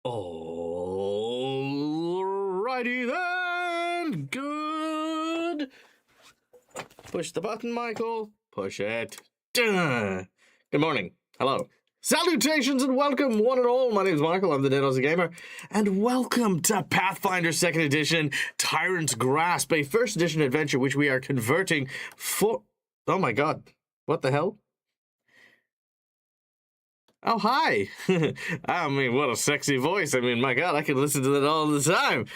Alrighty then. Good. Push the button, Michael. Push it. Duh. Good morning. Hello. Salutations and welcome, one and all. My name is Michael. I'm the Dead Aussie Gamer. And welcome to Pathfinder 2nd Edition, Tyrant's Grasp, a 1st edition adventure which we are converting for... Oh my god. What the hell? Oh, hi. I mean, what a sexy voice. I mean, my God, I could listen to that all the time.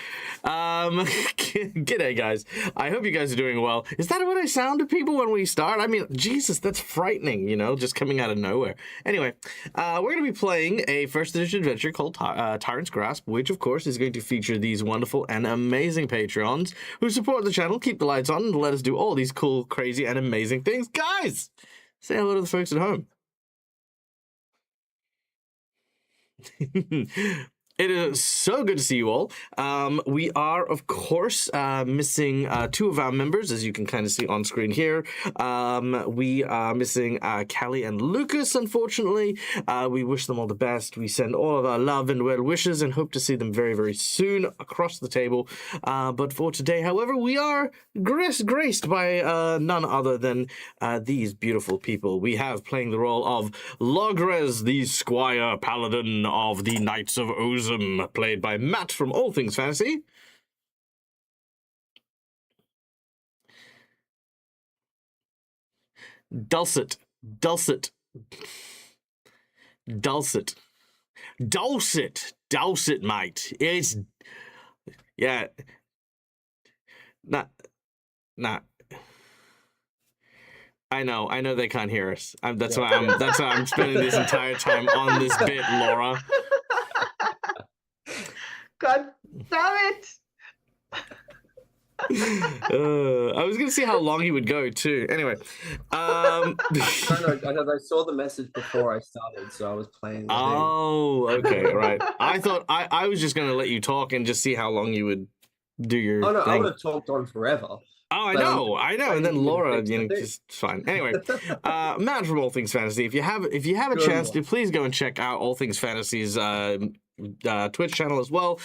G'day, guys. I hope you guys are doing well. Is that what I sound to people when we start? I mean, Jesus, that's frightening, you know, just coming out of nowhere. Anyway, we're going to be playing a 1st edition adventure called Tyrant's Grasp, which, of course, is going to feature these wonderful and amazing Patreons who support the channel, keep the lights on, and let us do all these cool, crazy, and amazing things. Guys, say hello to the folks at home. It is so good to see you all. We are, of course, missing 2 of our members, as you can kind of see on screen here. We are missing Callie and Lucas, unfortunately. We wish them all the best. We send all of our love and well wishes and hope to see them very, very soon across the table. But for today, however, we are graced by none other than these beautiful people. We have playing the role of Logres, the Squire Paladin of the Knights of Ozum, played by Matt from All Things Fantasy. Dulcet, mate. It's, yeah. Nah. I know they can't hear us. That's why I'm spending this entire time on this bit, Laura. God damn it! I was gonna see how long he would go too. Anyway, I saw the message before I started, so I was playing. Oh, okay, right. I thought I was just gonna let you talk and just see how long you would do your. Oh no, thing. I would have talked on forever. Oh, I know, and then Laura, just fine. Anyway, Matt from All Things Fantasy. If you have a chance to, please go and check out All Things Fantasy's Twitch channel as well.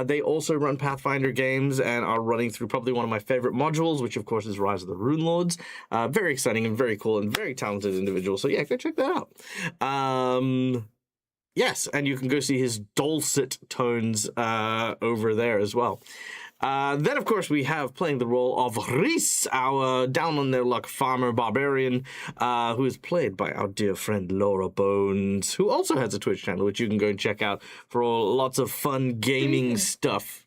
They also run Pathfinder games and are running through probably one of my favorite modules, which of course is Rise of the Rune Lords. Very exciting and very cool and very talented individual. So yeah, go check that out. Yes, and you can go see his dulcet tones over there as well. Then, of course, we have playing the role of Rhys, our down-on-their-luck farmer barbarian, who is played by our dear friend Laura Bones, who also has a Twitch channel, which you can go and check out for lots of fun gaming stuff.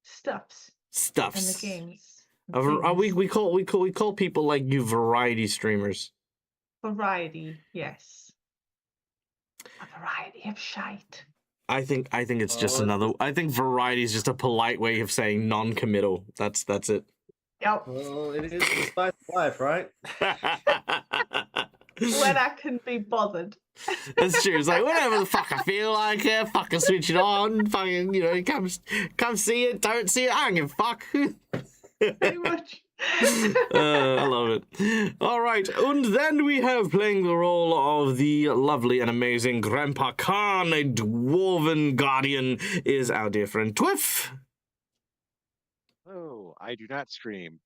Stuffs. And the games. We call people like you variety streamers. Variety, yes. A variety of shite. I think it's just another. I think variety is just a polite way of saying non-committal. That's it. Yep. Well, it is the spice of life, right? When I can be bothered. That's true. It's like whenever the fuck I feel like it, fucking switch it on, fucking come see it, don't see it. I don't give a fuck. Pretty much. I love it. All right, and then we have playing the role of the lovely and amazing Grandpa Khan, a dwarven guardian, is our dear friend Twiff. Oh, I do not stream.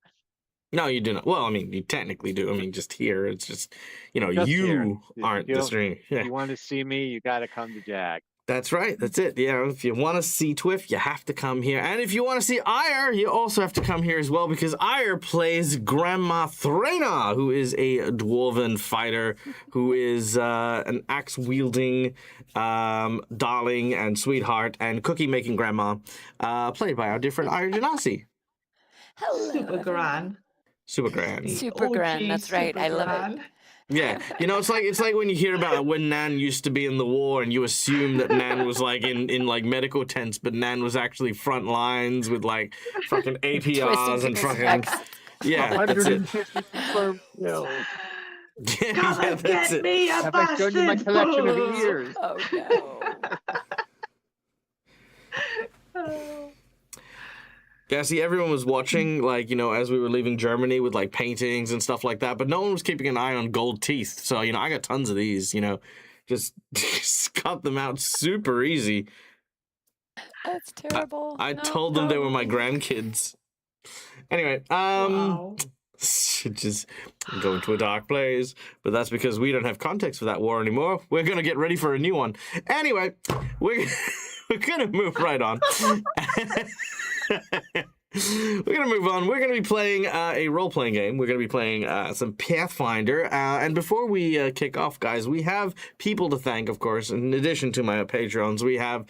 No, you do not. Well, I mean, you technically do. I mean, just here, it's just, Just you here. aren't the stream. Yeah. If you want to see me, you got to come to Jag. That's right. That's it. Yeah, if you want to see Twiff, you have to come here. And if you want to see Ire, you also have to come here as well, because Ire plays Grandma Threna, who is a dwarven fighter, who is an axe-wielding darling and sweetheart and cookie-making grandma, played by our different Ire Genasi. Hello. Super Gran. Super grand. Super grand. That's right. I love it. Yeah, it's like when you hear about when Nan used to be in the war, and you assume that Nan was like in like medical tents, but Nan was actually front lines with like fucking APRs and fucking yeah. 150 confirmed kills. Yeah, that's it. Me a Have I shown you my collection of ears? Oh no. Yeah, see, everyone was watching, like, as we were leaving Germany with, like, paintings and stuff like that, but no one was keeping an eye on gold teeth. So, I got tons of these, just cut them out super easy. That's terrible. I No, told them they were my no. grandkids. Anyway, Wow. just go into a dark place, but that's because we don't have context for that war anymore. We're gonna get ready for a new one. Anyway, we're gonna move right on. We're gonna move on. We're gonna be playing a role-playing game. We're gonna be playing some Pathfinder. And before we kick off, guys, we have people to thank, of course. In addition to my Patreons, we have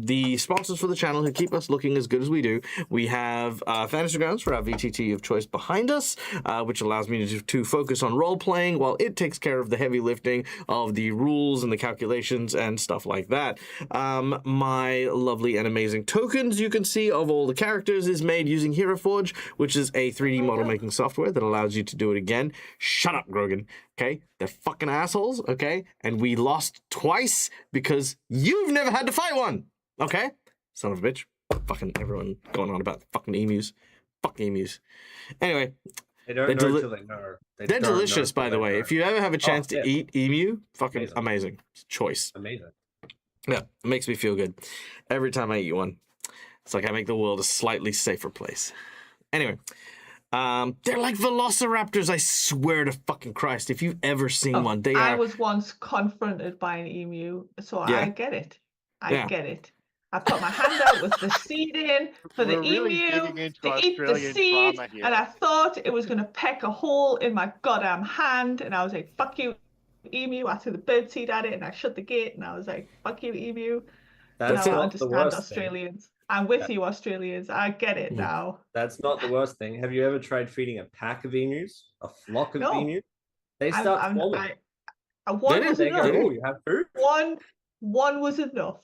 the sponsors for the channel who keep us looking as good as we do. We have Fantasy Grounds for our VTT of choice behind us, which allows me to focus on role-playing while it takes care of the heavy lifting of the rules and the calculations and stuff like that. My lovely and amazing tokens you can see of all the characters is made using HeroForge, which is a 3D model making software that allows you to do it again. Shut up, Grogan. Okay? They're fucking assholes, okay? And we lost twice because you've never had to fight one. Okay? Son of a bitch. Fucking everyone going on about fucking emus. Fuck emus. Anyway. They don't know till they know. They're delicious, by the way. If you ever have a chance to eat emu, fucking amazing. Choice. Amazing. Yeah, it makes me feel good every time I eat one. It's like I make the world a slightly safer place. Anyway, they're like velociraptors, I swear to fucking Christ. If you've ever seen one, they I are... was once confronted by an emu, so Yeah. I get it. Yeah. Get it. I put my hand out with the seed in for the We're really emu getting into to eat the Australian seed, trauma here. and I thought it was going to peck a hole in my goddamn hand, and I was like, fuck you, emu. I threw the bird seed at it, and I shut the gate, and I was like, fuck you, emu. That's now I not the understand worst thing. Australians. I'm with you, Australians. I get it now. That's not the worst thing. Have you ever tried feeding a pack of emus? A flock of No. emus? They start falling. One was They go, enough. oh, you have food? One was enough.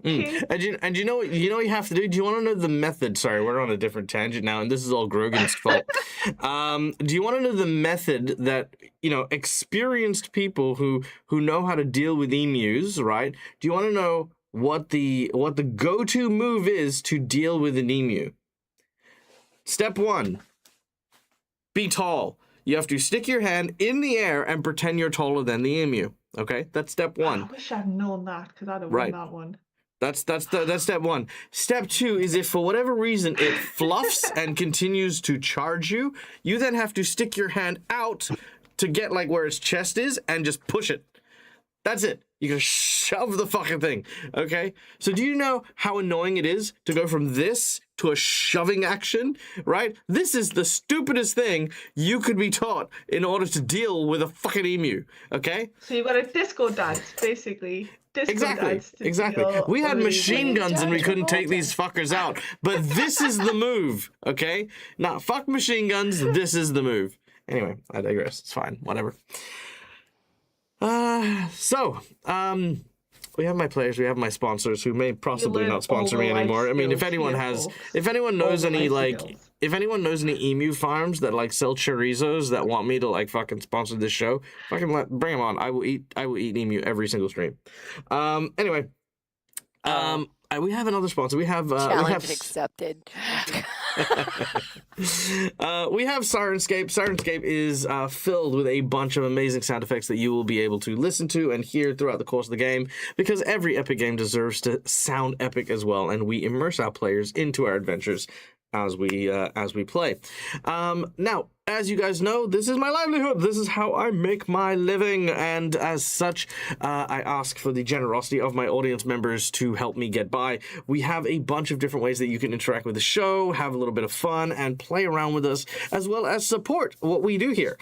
Okay. And you know what you have to do? Do you want to know the method? Sorry, we're on a different tangent now, and this is all Grogan's fault. Do you want to know the method that, you know, experienced people who know how to deal with emus, right? Do you want to know what the go-to move is to deal with an emu? Step 1, be tall. You have to stick your hand in the air and pretend you're taller than the emu. Okay, that's step 1. I wish I'd known that because I'd have Right. won that one. That's step 1. Step 2 is if for whatever reason it fluffs and continues to charge you, you then have to stick your hand out to get like where its chest is and just push it. That's it. You can shove the fucking thing, okay? So do you know how annoying it is to go from this to a shoving action, right? This is the stupidest thing you could be taught in order to deal with a fucking emu, okay? So you've got a disco dance, basically. Disco dance to Exactly. deal We had with machine the guns and we Dance couldn't take revolting. these fuckers out. But this is the move, okay? Now, fuck machine guns, this is the move. Anyway, I digress. It's fine. Whatever. We have my players, we have my sponsors who may possibly learn not sponsor all me the life anymore. I mean, if skills anyone here, has, folks. if anyone knows All the any, life like, skills. if anyone knows any emu farms that, like, sell chorizos that want me to, like, fucking sponsor this show, fucking bring them on. I will eat emu every single stream. Anyway, we have another sponsor. We have, Challenge accepted. we have Sirenscape. Sirenscape is filled with a bunch of amazing sound effects that you will be able to listen to and hear throughout the course of the game, because every epic game deserves to sound epic as well, and we immerse our players into our adventures as we play. Now, as you guys know, this is my livelihood. This is how I make my living, and as such, I ask for the generosity of my audience members to help me get by. We have a bunch of different ways that you can interact with the show, have a little bit of fun, and play around with us, as well as support what we do here.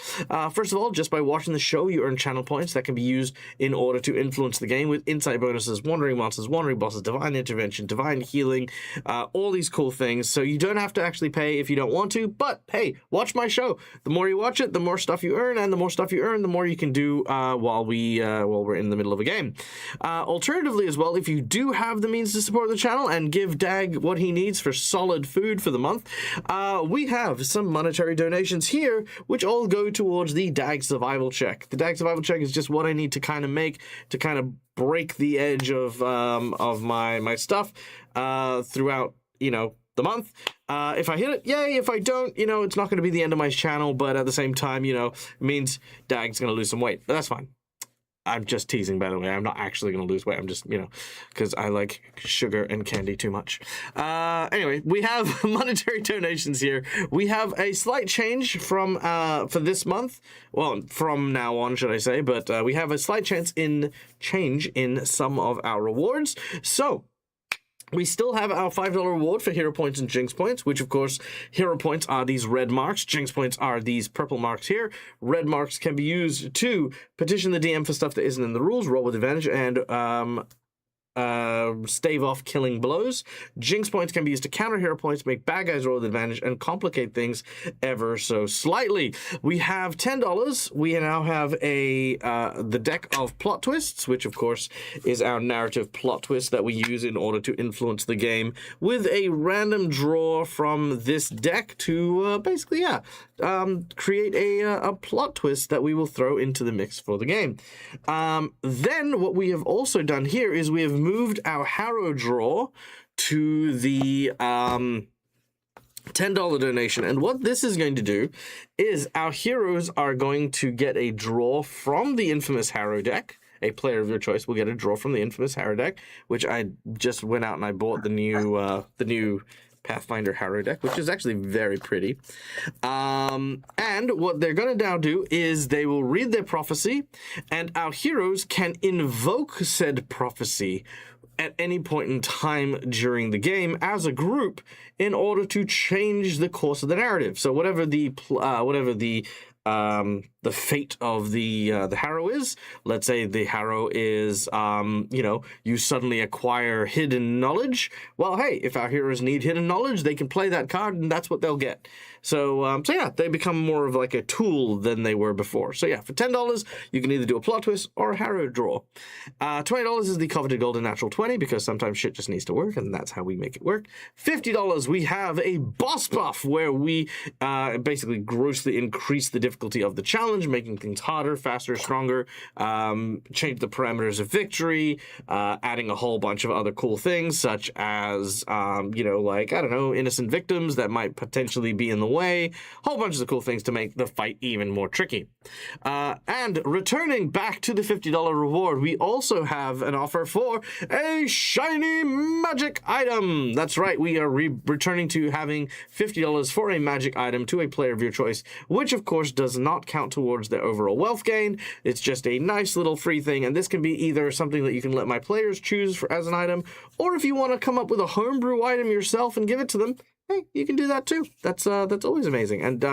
First of all, just by watching the show, you earn channel points that can be used in order to influence the game with insight bonuses, wandering monsters, wandering bosses, divine intervention, divine healing, all these cool things. So you don't have to actually pay if you don't want to, but hey, watch my show. The more you watch it, the more stuff you earn, and the more stuff you earn, the more you can do while we're in the middle of a game. Alternatively, as well, if you do have the means to support the channel and give Dag what he needs for solid food for the month, we have some monetary donations here, which all go towards the Dag survival check. The Dag survival check is just what I need to kind of make to kind of break the edge of my stuff throughout, you know, the month. If I hit it, yay. If I don't, you know, it's not going to be the end of my channel, but at the same time, you know, it means Dag's going to lose some weight, but that's fine. I'm just teasing, by the way. I'm not actually going to lose weight. I'm just, because I like sugar and candy too much. Anyway, we have monetary donations here. We have a slight change from for this month. Well, from now on, should I say. But we have a slight change in some of our rewards. So we still have our $5 reward for hero points and jinx points, which, of course, hero points are these red marks. Jinx points are these purple marks here. Red marks can be used to petition the DM for stuff that isn't in the rules, roll with advantage, and stave off killing blows. Jinx points can be used to counter hero points, make bad guys roll with advantage, and complicate things ever so slightly. We have $10. We now have the deck of plot twists, which of course is our narrative plot twist that we use in order to influence the game, with a random draw from this deck to create a plot twist that we will throw into the mix for the game. Then what we have also done here is we have moved our Harrow draw to the $10 donation. And what this is going to do is our heroes are going to get a draw from the infamous Harrow deck. A player of your choice will get a draw from the infamous Harrow deck, which I just went out and I bought the new Pathfinder Harrow deck, which is actually very pretty. And what they're going to now do is they will read their prophecy, and our heroes can invoke said prophecy at any point in time during the game as a group in order to change the course of the narrative. So whatever the fate of the Harrow is. Let's say the Harrow is, you suddenly acquire hidden knowledge. Well, hey, if our heroes need hidden knowledge, they can play that card, and that's what they'll get. So they become more of like a tool than they were before. So yeah, for $10, you can either do a plot twist or a Harrow draw. $20 is the coveted golden natural 20, because sometimes shit just needs to work, and that's how we make it work. $50, we have a boss buff, where we basically grossly increase the difficulty of the challenge, making things harder, faster, stronger, change the parameters of victory, adding a whole bunch of other cool things, such as, innocent victims that might potentially be in the way, whole bunches of cool things to make the fight even more tricky. And returning back to the $50 reward, we also have an offer for a shiny magic item. That's right, we are returning to having $50 for a magic item to a player of your choice, which of course does not count towards their overall wealth gain. It's just a nice little free thing, and this can be either something that you can let my players choose as an item, or if you want to come up with a homebrew item yourself and give it to them, hey, you can do that too. That's always amazing. And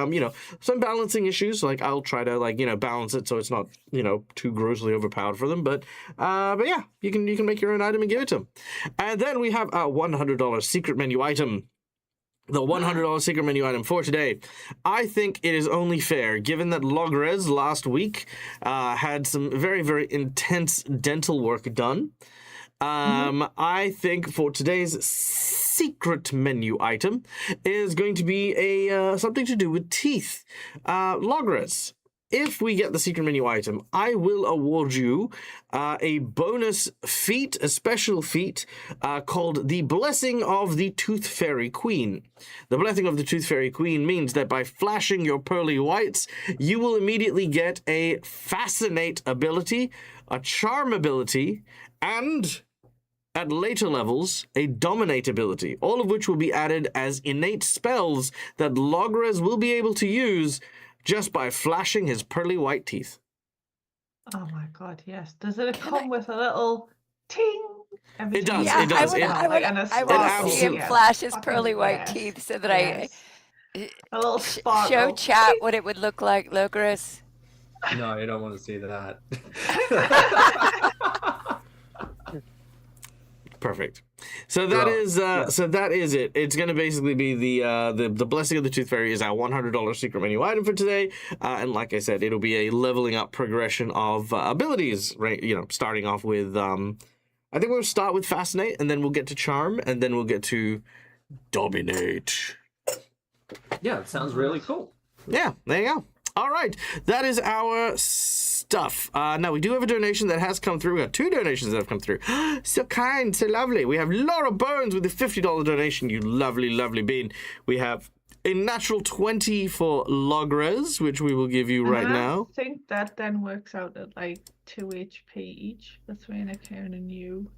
some balancing issues, like I'll try to balance it so it's not too grossly overpowered for them. But yeah, you can make your own item and give it to them. And then we have a $100 secret menu item. The $100 secret menu item for today. I think it is only fair, given that Logres last week had some very, very intense dental work done. I think for today's secret menu item is going to be a something to do with teeth. Logres, if we get the secret menu item, I will award you a bonus feat, a special feat called the Blessing of the Tooth Fairy Queen. The Blessing of the Tooth Fairy Queen means that by flashing your pearly whites, you will immediately get a Fascinate ability, a Charm ability, and at later levels, a Dominate ability, all of which will be added as innate spells that Logres will be able to use just by flashing his pearly white teeth. Oh my god, yes. Does it come with a little ting? It does, Yeah, it does. I want to see him flash his pearly white teeth so that a little sparkle. show chat what it would look like, Logres. No, you don't want to see that. Perfect. So that is it. It's going to basically be the Blessing of the Tooth Fairy is our $100 secret menu item for today, and like I said, it'll be a leveling up progression of abilities. Right, starting off with I think we'll start with Fascinate, and then we'll get to Charm, and then we'll get to Dominate. Yeah, it sounds really cool. Yeah, there you go. All right, that is our stuff. Now, we do have a donation that has come through. We have two donations that have come through. So kind, so lovely. We have Laura Burns with a $50 donation. You lovely, lovely bean. We have a natural 20 for Logres, which we will give you right now. I think that then works out at like 2 HP each. Between a Karen and you.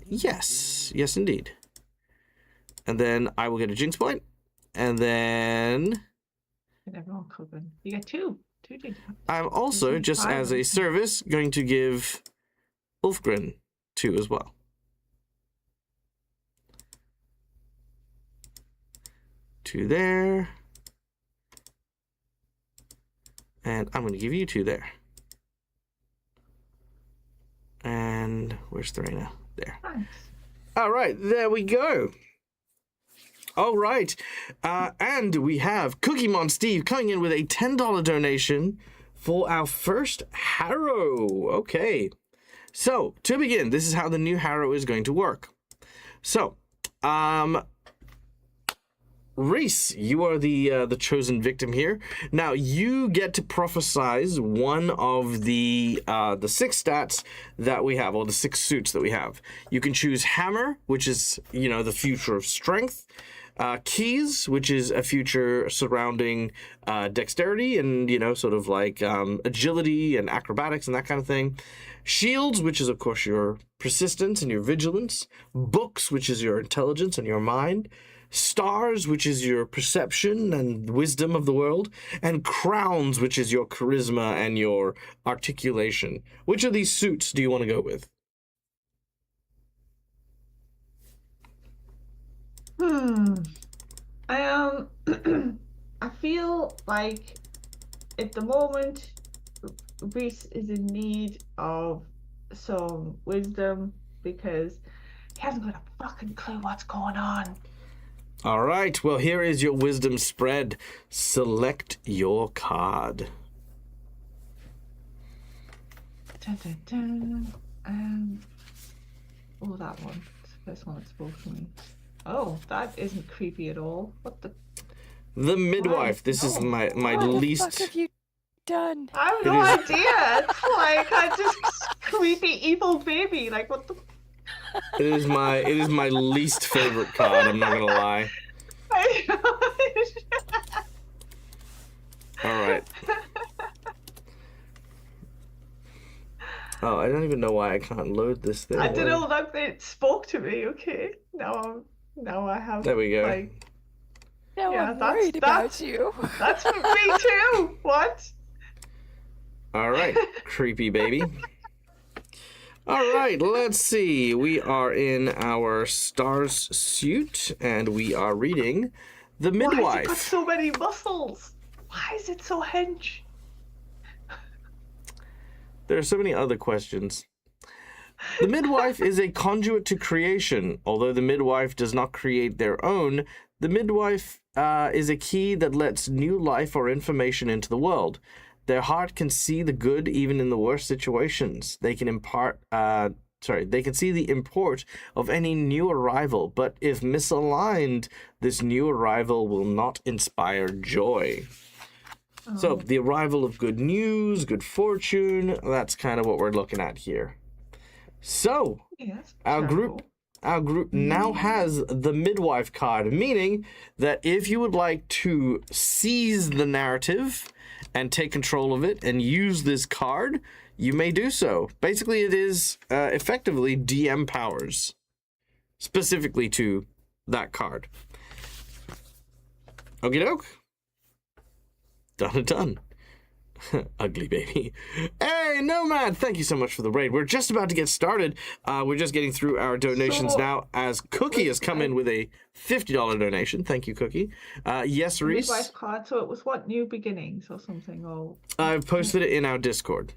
Yes. Yes, indeed. And then I will get a Jinx point, and then And everyone covered. You get two. Two Jinx points. I'm also, just as a service, going to give Ulfgren 2 as well. Two there. And I'm going to give you 2 there. And where's Thorena? There. Thanks. All right, there we go. All right. And we have Cookiemon Steve coming in with a $10 donation for our first Harrow. Okay. So, to begin, this is how the new Harrow is going to work. So, Reese, you are the chosen victim here. Now, you get to prophesize one of the 6 stats that we have, or the 6 suits that we have. You can choose Hammer, which is, the future of strength. Keys, which is a future surrounding dexterity and, sort of like agility and acrobatics and that kind of thing. Shields, which is, of course, your persistence and your vigilance. Books, which is your intelligence and your mind. Stars, which is your perception and wisdom of the world. And crowns, which is your charisma and your articulation. Which of these suits do you want to go with? I feel like at the moment Reese is in need of some wisdom because he hasn't got a fucking clue what's going on. All right, well, here is your wisdom spread. Select your card. Dun, dun, dun. Oh, that one. It's the first one that spoke to me. Oh, that isn't creepy at all. What the? The midwife. This is my least. What the fuck have you done? I have no idea. It's like I just creepy evil baby. Like what the? It is my least favorite card. I'm not gonna lie. All right. Oh, I don't even know why I can't load this thing. I don't know. That it spoke to me. Okay, now I have. There we go. Like, Now yeah, I'm worried about you. That's for me too. What? All right, creepy baby. All right, let's see. We are in our Stars suit, and we are reading The Midwife. Why has it got so many muscles? Why is it so hench? There are so many other questions. The midwife is a conduit to creation. Although the midwife does not create their own, the midwife is a key that lets new life or information into the world. Their heart can see the good even in the worst situations. They can they can see the import of any new arrival, but if misaligned, this new arrival will not inspire joy. So, the arrival of good news, good fortune, that's kind of what we're looking at here. So, Yes, our group now has the midwife card, meaning that if you would like to seize the narrative and take control of it and use this card, you may do so. Basically, it is effectively DM powers, specifically to that card. Okie doke. Done. Ugly baby. Hey, Nomad, thank you so much for the raid. We're just about to get started. We're just getting through our donations now, as Cookie has come in with a $50 donation. Thank you, Cookie. Yes, Reese? Midwife card, so it was what, New Beginnings or something? Or I've posted it in our Discord.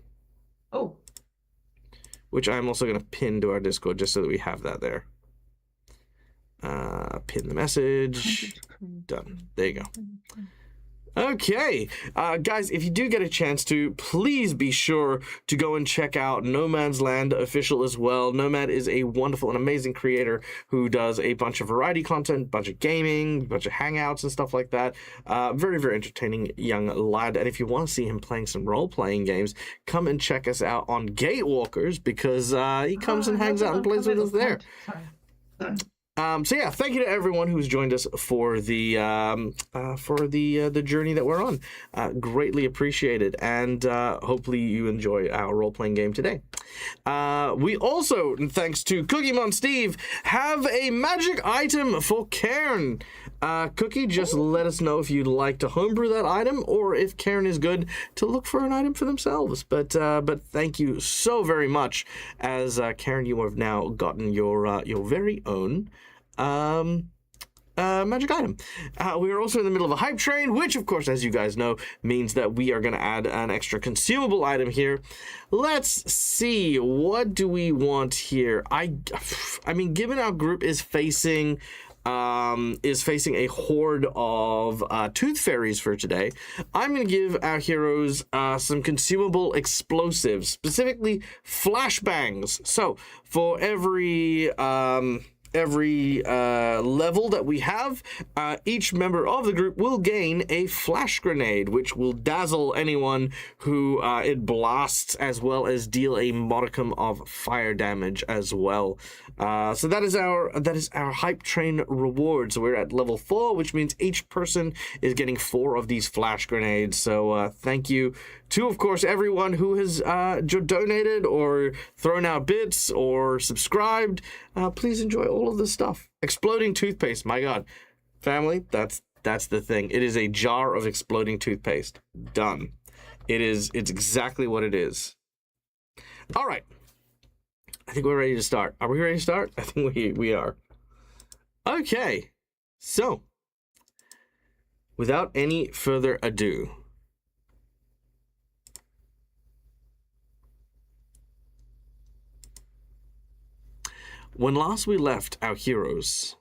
Oh. Which I'm also going to pin to our Discord just so that we have that there. Pin the message. Done. There you go. Okay, guys, if you do get a chance to, please be sure to go and check out No Man's Land official as well. Nomad is a wonderful and amazing creator who does a bunch of variety content, bunch of gaming, bunch of hangouts and stuff like that. Very, very entertaining young lad. And if you want to see him playing some role-playing games, come and check us out on Gatewalkers, because he comes and hangs out and plays with us there. So yeah, thank you to everyone who's joined us for the journey that we're on. Greatly appreciated, and hopefully you enjoy our role-playing game today. We also, thanks to Cookie Steve, have a magic item for Cairn. Cookie, just let us know if you'd like to homebrew that item, or if Cairn is good to look for an item for themselves. But thank you so very much, as Cairn, you have now gotten your very own magic item. We are also in the middle of a hype train, which of course, as you guys know, means that we are going to add an extra consumable item here. Let's see, what do we want here? I mean, given our group is facing a horde of tooth fairies for today, I'm going to give our heroes some consumable explosives, specifically flashbangs. So for every level that we have, each member of the group will gain a flash grenade, which will dazzle anyone who it blasts, as well as deal a modicum of fire damage as well. So that is our hype train reward. So we're at level 4, which means each person is getting 4 of these flash grenades. So thank you to, of course, everyone who has donated or thrown out bits or subscribed. Please enjoy all of this stuff. Exploding toothpaste, my God. Family, that's the thing. It is a jar of exploding toothpaste. Done. It's exactly what it is. All right. I think we're ready to start. Are we ready to start? I think we are. Okay. So, without any further ado, when last we left our heroes,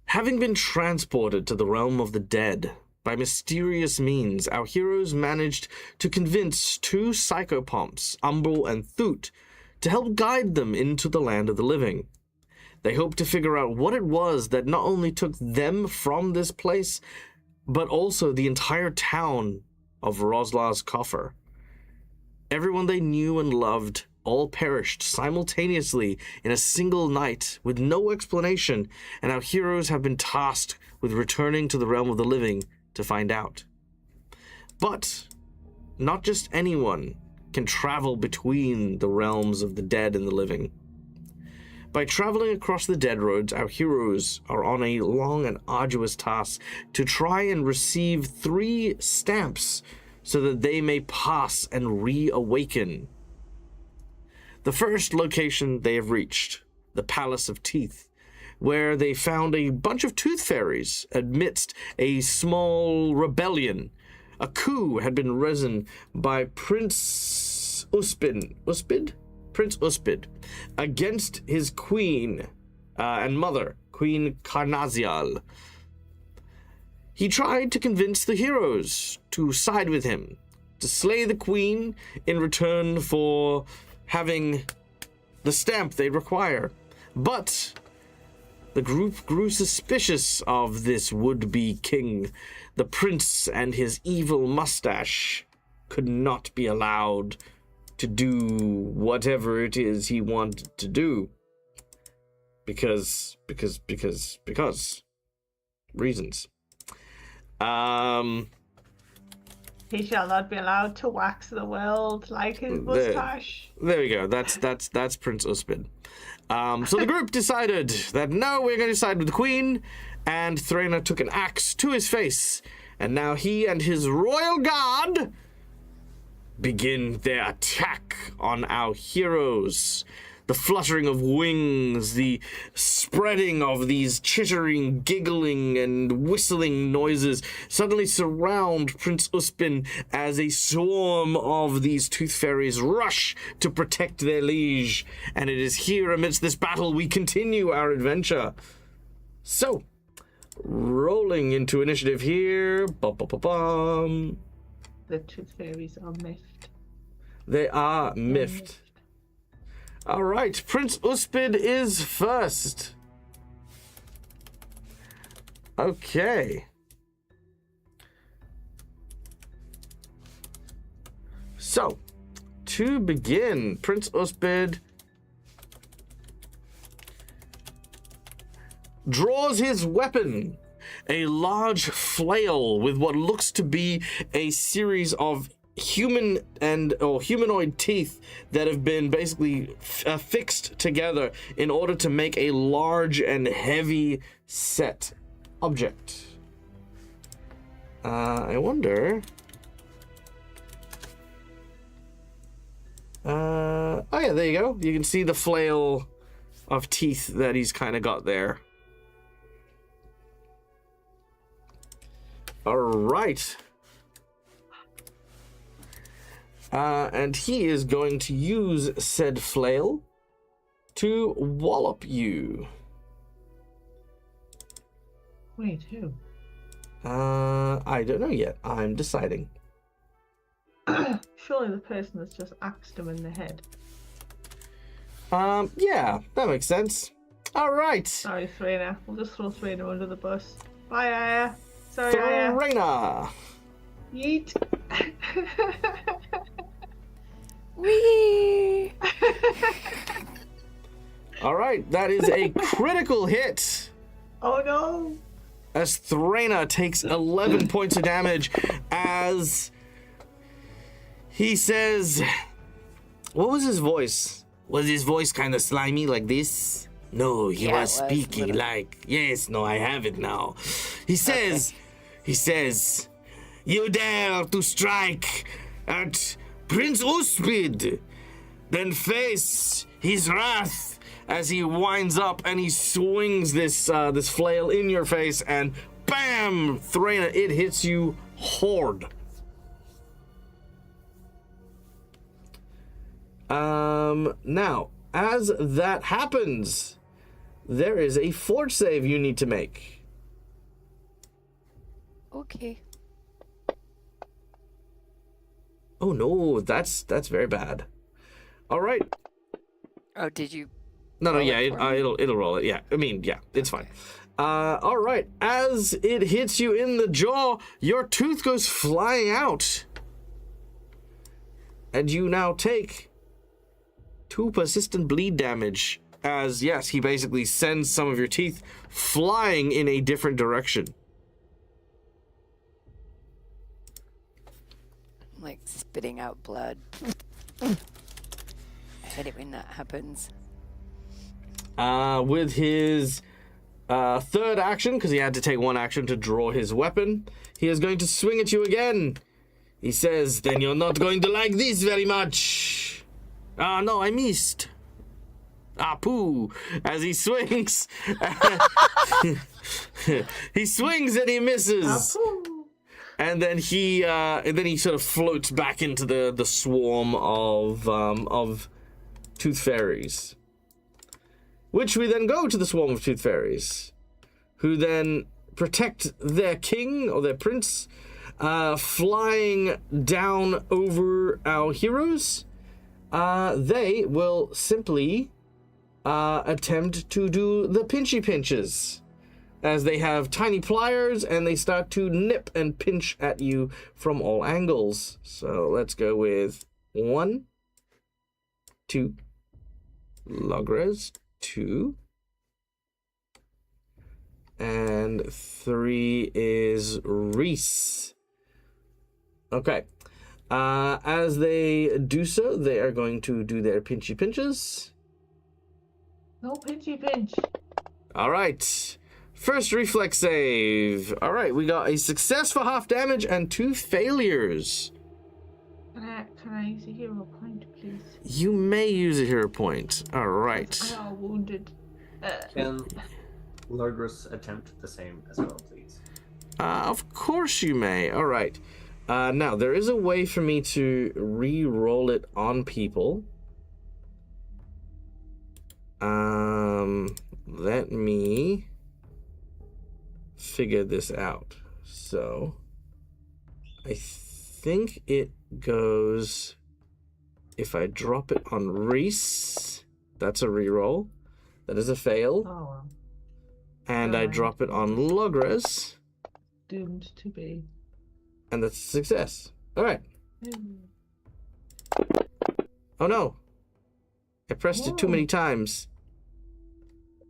having been transported to the realm of the dead by mysterious means, our heroes managed to convince 2 psychopomps, Umbral and Thoot, to help guide them into the land of the living. They hoped to figure out what it was that not only took them from this place, but also the entire town of Roslar's Coffer. Everyone they knew and loved all perished simultaneously in a single night with no explanation, and our heroes have been tasked with returning to the realm of the living to find out. But not just anyone can travel between the realms of the dead and the living. By traveling across the dead roads, our heroes are on a long and arduous task to try and receive 3 stamps so that they may pass and reawaken. The first location they have reached, the Palace of Teeth, where they found a bunch of tooth fairies amidst a small rebellion. A coup had been risen by Prince Prince Uspid, against his queen and mother, Queen Carnazial. He tried to convince the heroes to side with him, to slay the queen in return for having the stamp they require. But the group grew suspicious of this would-be king. The prince and his evil mustache could not be allowed to do whatever it is he wanted to do. Because reasons. He shall not be allowed to wax the world like his mustache. There we go. That's Prince Uspid. So the group decided that no, we're going to side with the queen, and Thraena took an axe to his face, and now he and his royal guard begin their attack on our heroes. The fluttering of wings, the spreading of these chittering, giggling, and whistling noises suddenly surround Prince Uspin as a swarm of these tooth fairies rush to protect their liege. And it is here amidst this battle we continue our adventure. So, rolling into initiative here. Bum. The tooth fairies are miffed. They are miffed. All right, Prince Uspid is first. Okay. So, to begin, Prince Uspid draws his weapon, a large flail with what looks to be a series of humanoid teeth that have been basically affixed together in order to make a large and heavy set object. I wonder. Oh yeah, there you go. You can see the flail of teeth that he's kind of got there. All right. And he is going to use said flail to wallop you. Wait, who? I don't know yet. I'm deciding. Surely the person that's just axed him in the head. Yeah, that makes sense. All right. Sorry, Thraina. We'll just throw Thraina under the bus. Bye, Aya. Sorry, Aya. Thraina. Yeet. Whee! All right, that is a critical hit. Oh no. As Thraina takes 11 points of damage as he says, what was his voice? Was his voice kind of slimy like this? No, he Yeah, was it was, speaking little. like, yes, no, I have it now. He says, you dare to strike at Prince Uspid, then face his wrath as he winds up and he swings this flail in your face and bam, Thraina, it hits you hard. Now, as that happens, there is a fort save you need to make. Okay. Oh no, that's very bad. All right. Oh, did you? No, Roll yeah, it for me? it'll roll it. Yeah, I mean, yeah, it's fine. All right. As it hits you in the jaw, your tooth goes flying out, and you now take 2 persistent bleed damage. As yes, he basically sends some of your teeth flying in a different direction. Like spitting out blood. I hate it when that happens. With his third action, because he had to take 1 action to draw his weapon, he is going to swing at you again. He says, then you're not going to like this very much. Ah, no, I missed. Ah, poo. As he swings. He swings and he misses. And then he sort of floats back into the swarm of tooth fairies. Which we then go to the swarm of tooth fairies, who then protect their king or their prince, flying down over our heroes. They will simply attempt to do the pinchy pinches, as they have tiny pliers and they start to nip and pinch at you from all angles. So let's go with 1, 2, Logres, 2, and 3 is Reese. Okay. As they do so, they are going to do their pinchy pinches. No pinchy pinch. All right. First reflex save. All right, we got a success for half damage and 2 failures. Can I use a hero point, please? You may use a hero point. All right. I am wounded. Can Logris attempt the same as well, please? Of course you may. All right. Now, there is a way for me to re-roll it on people. Let me figure this out. So I think it goes, if I drop it on Reese, that's a reroll. That is a fail. Oh, well. And I drop it on Logres, Doomed to be. and that's a success. All right. Mm. Oh no. I pressed it too many times.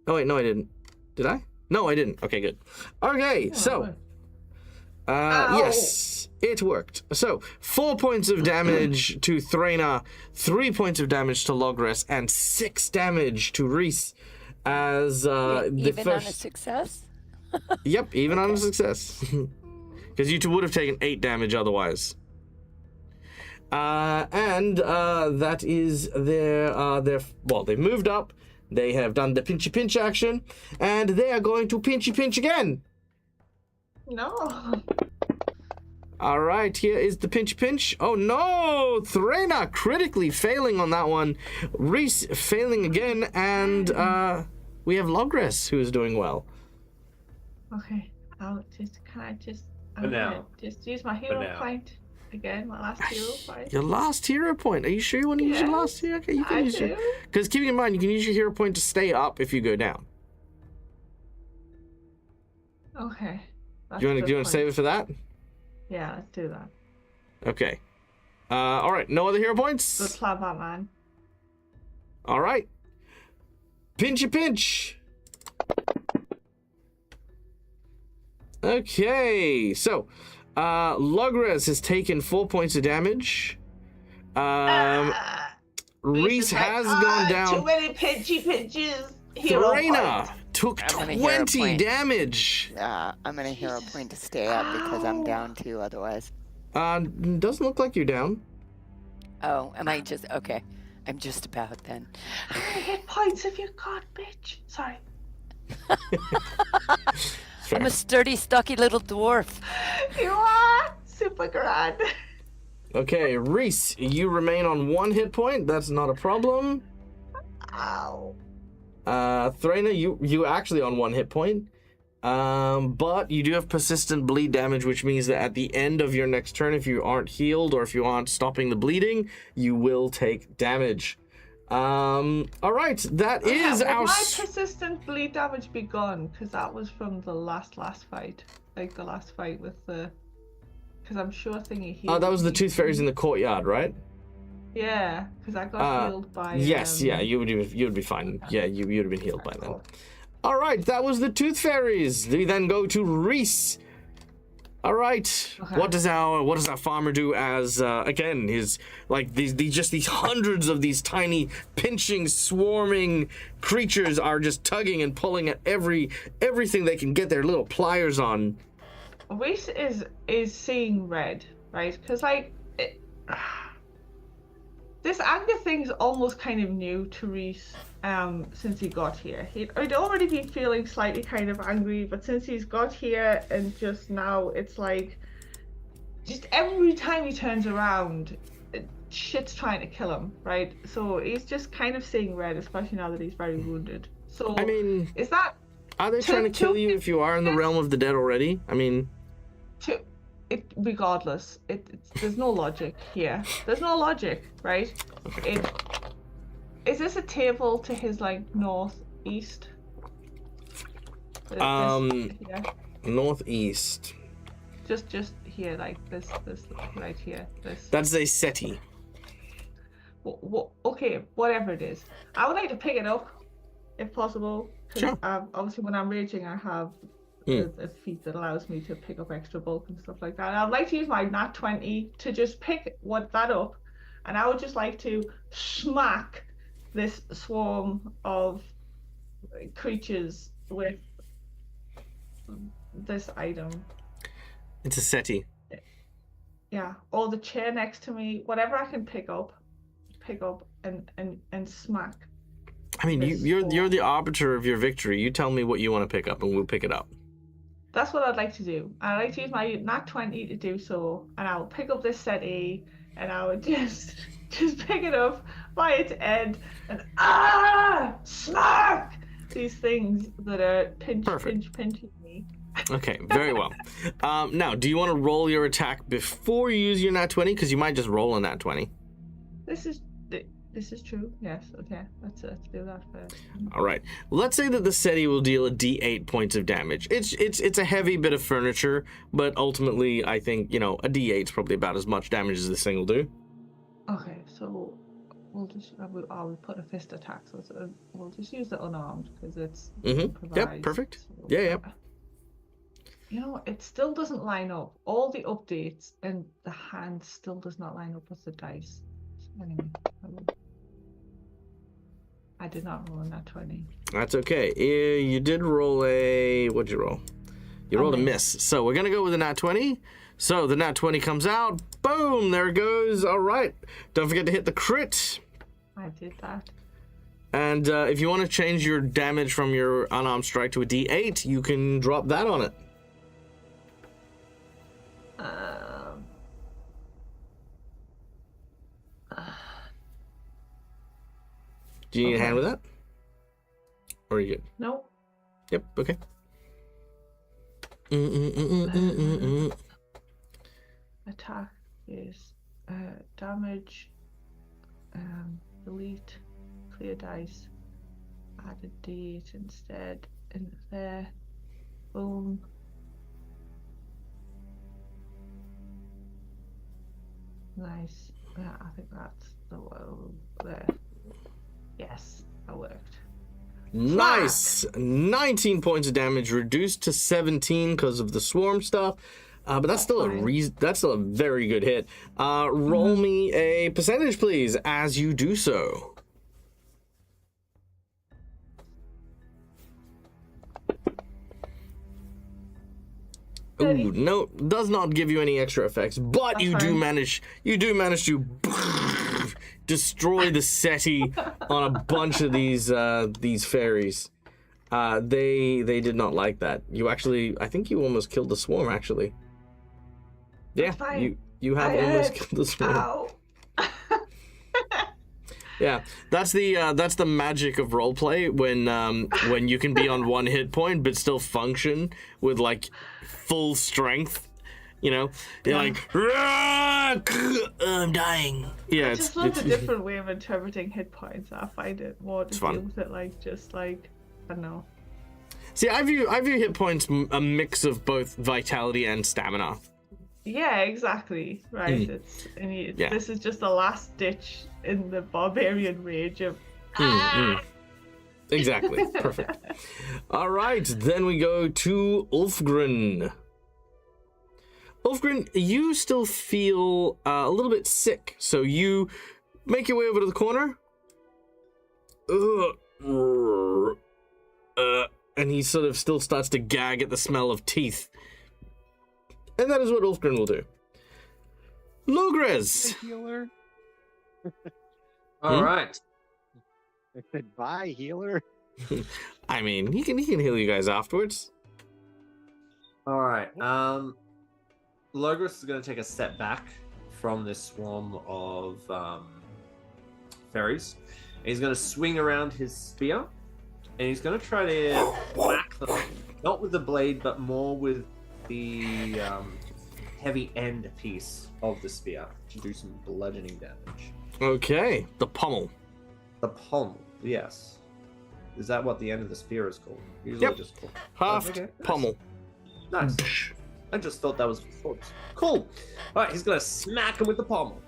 Oh wait, no I didn't. Did I? No, I didn't. Okay, good. Okay, so yes, it worked. So 4 points of damage to Threna, 3 points of damage to Logres, and 6 damage to Reese. As the Even first... on a success? Yep, even on a success. Because you two would have taken 8 damage otherwise. And that is their well, they've moved up. They have done the pinchy pinch action, and they are going to pinchy pinch again. No. All right, here is the pinch pinch. Oh no, Threna critically failing on that one. Reese failing again, and we have Logres who is doing well. Okay, can I just now. just use my hero point again, my last hero point. Your last hero point. Are you sure you want to use your last hero? Okay, you can use your. Because keeping in mind, you can use your hero point to stay up if you go down. Okay. Do you want to save it for that? Yeah, let's do that. Okay. All right. No other hero Good points. plan, Batman. All right. Pinchy pinch. Okay. So, Logres has taken 4 points of damage. Reese has gone down. Too many pinchy pinches. Threna took I'm gonna hero 20 point. damage. I'm gonna hero point to stay up because I'm down 2 otherwise. Doesn't look like you're down. Oh, am I just okay? I'm just about then. How many hit points have you got, bitch? Sorry. I'm a sturdy, stocky little dwarf. You are super grand. Okay, Reese, you remain on 1 hit point. That's not a problem. Ow. Threna, you actually on 1 hit point. But you do have persistent bleed damage, which means that at the end of your next turn, if you aren't healed or if you aren't stopping the bleeding, you will take damage. All right, that is Will our. my persistent bleed damage be gone? Because that was from the last fight, like the last fight with the. Because I'm sure thingy healed. Oh, that was the me. tooth fairies in the courtyard, right? Yeah, because I got healed by. Yes, yeah, you would be fine. Yeah, you would have been healed by then. All right, that was the tooth fairies. We then go to Reese. All right, Okay. what does our farmer do as again his like these hundreds of these tiny pinching swarming creatures are just tugging and pulling at everything they can get their little pliers on. Reese is seeing red, right? Because like this anger thing's almost kind of new to Reese since he got here. He'd already been feeling slightly kind of angry, but since he's got here and just now, it's like just every time he turns around, shit's trying to kill him, right? So he's just kind of seeing red, especially now that he's very wounded. So I mean, is that are they trying to kill you if you are in the realm of the dead already? I mean, regardless, there's no logic here. There's no logic, right? Is this a table to his like northeast? Northeast. Just here, like this right here. This. That's a settee. Okay, whatever it is, I would like to pick it up, if possible. Sure. Obviously, when I'm raging, I have a feat that allows me to pick up extra bulk and stuff like that. And I'd like to use my nat 20 to just pick that up, and I would just like to smack this swarm of creatures with this item. It's a settee. Yeah, or the chair next to me, whatever I can pick up and smack. I mean, you're the arbiter of your victory. You tell me what you want to pick up, and we'll pick it up. That's what I'd like to do. I'd like to use my nat 20 to do so, and I'll pick up this settee, and I would just pick it up by its end and smack these things that are pinching me. Okay, very well. Now, do you want to roll your attack before you use your nat 20? Because you might just roll a nat 20. This is true. Yes. Okay. Let's do that first. All right. Let's say that the SETI will deal a D8 points of damage. It's a heavy bit of furniture, but ultimately, I think, a D8 is probably about as much damage as this thing will do. Okay. So I'll put a fist attack. So we'll just use the unarmed because it's. Yep. Perfect. So, Yeah. It still doesn't line up. All the updates and the hand still does not line up with the dice. Anyway, I did not roll a nat 20. That's okay. You did roll a... What'd you roll? You rolled a miss. So we're going to go with a nat 20. So the nat 20 comes out. Boom! There it goes. All right. Don't forget to hit the crit. I did that. And if you want to change your damage from your unarmed strike to a D8, you can drop that on it. Do you need a hand with that? Or are you good? Nope. Yep, okay. Attack is damage, delete, clear dice, add a D8 instead, in there, boom. Nice. Yeah, I think that's the one there. Yes, that worked. Nice! 19 points of damage, reduced to 17 because of the swarm stuff. But that's still a very good hit. Roll me a percentage, please, as you do so. Ooh, no, does not give you any extra effects, but you do manage to destroy the SETI on a bunch of these fairies. They did not like that. I think you almost killed the swarm, actually. Yeah, you have almost killed the swarm. Ow. Yeah, that's the magic of roleplay when you can be on one hit point but still function with like full strength. You're like, I'm dying. Yeah, I just love the different way of interpreting hit points. I find it more to deal with it I don't know. See, I view hit points a mix of both vitality and stamina. Yeah, exactly. Right. This is just the last ditch in the barbarian rage of. Exactly. Perfect. All right, then we go to Ulfgren. Ulfgren, you still feel a little bit sick, so you make your way over to the corner. And he sort of still starts to gag at the smell of teeth. And that is what Ulfgren will do. Logres! Healer? All right. I said, bye, healer. I mean, he can heal you guys afterwards. All right. Logres is going to take a step back from this swarm of fairies. He's going to swing around his spear, and he's going to try to whack them, not with the blade, but more with the heavy end piece of the spear to do some bludgeoning damage. Okay, the pommel. The pommel, yes. Is that what the end of the spear is called? Usually Yep. just called. Haft Okay, pommel. Nice. I just thought that was cool. All right, he's gonna smack him with the pommel.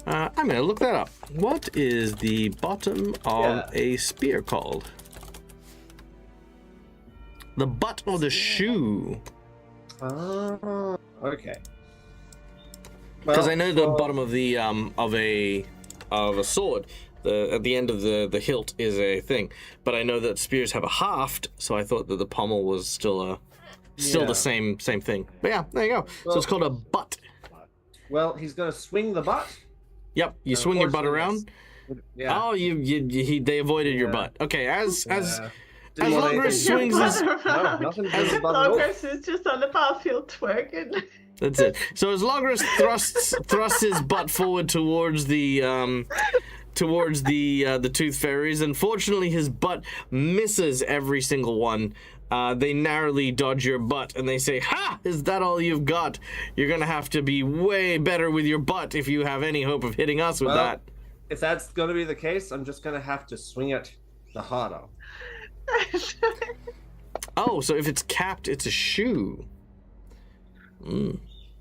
I'm gonna look that up. What is the bottom of a spear called? The butt of the shoe. Oh, okay. Because I know the bottom of the of a sword, at the end of the hilt is a thing. But I know that spears have a haft, so I thought that the pommel was still the same thing. But yeah, there you go. So it's called a butt. Well, he's gonna swing the butt. Yep, you swing your butt around. Yeah. Oh, they avoided your butt. Okay, as Logres swings his. No, nothing. Logres is just on the battlefield twerking. That's it. So as Logres thrusts his butt forward towards the tooth fairies, unfortunately his butt misses every single one. they narrowly dodge your butt, and they say, "Ha! Is that all you've got? You're gonna have to be way better with your butt if you have any hope of hitting us with that." If that's going to be the case, I'm just going to have to swing it the harder. Oh, so if it's capped, it's a shoe.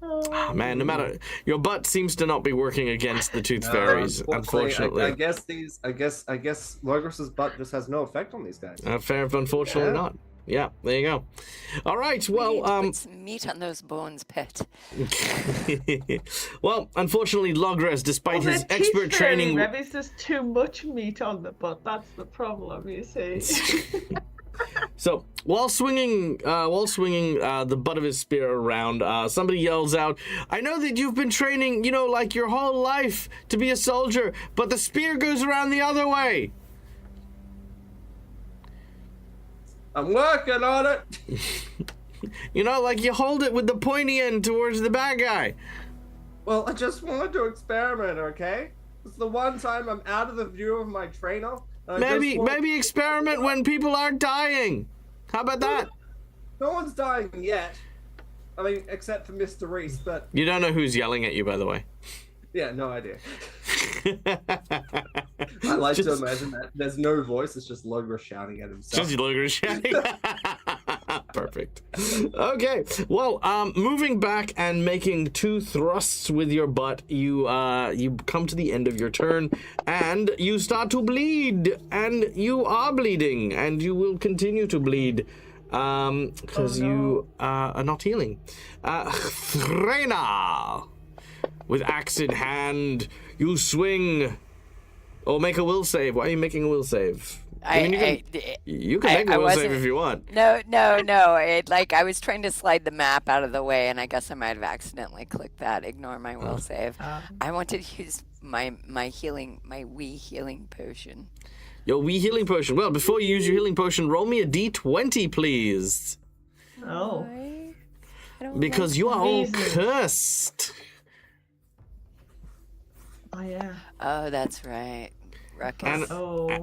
Oh, man, no matter, your butt seems to not be working against the tooth fairies, unfortunately. I guess Logros's butt just has no effect on these guys. Unfortunately not. Yeah, there you go. All right, well, We need to put some meat on those bones, Pet. well, unfortunately, Logres, despite his expert training, maybe it's just too much meat on the butt. That's the problem, you see. So while swinging the butt of his spear around, somebody yells out, "I know that you've been training, like your whole life to be a soldier, but the spear goes around the other way." I'm working on it. Like you hold it with the pointy end towards the bad guy. Well, I just wanted to experiment, okay? It's the one time I'm out of the view of my trainer. Maybe experiment when people aren't dying. How about that? No one's dying yet. I mean, except for Mr. Reese, but... You don't know who's yelling at you, by the way. Yeah, no idea. I like to imagine that there's no voice, it's just Logros shouting at himself. Just Logros shouting. Perfect. Okay, well, moving back and making 2 thrusts with your butt, you come to the end of your turn, and you start to bleed, and you are bleeding, and you will continue to bleed, because you are not healing. Threna! With axe in hand, you swing. Or make a will save. Why are you making a will save? You can make a will save if you want. No. I was trying to slide the map out of the way, and I guess I might have accidentally clicked that. Ignore my will save. I wanted to use my wee healing potion. Your wee healing potion. Well, before you use your healing potion, roll me a d20, please. Oh. Because you are all cursed. Oh yeah. Oh, that's right. And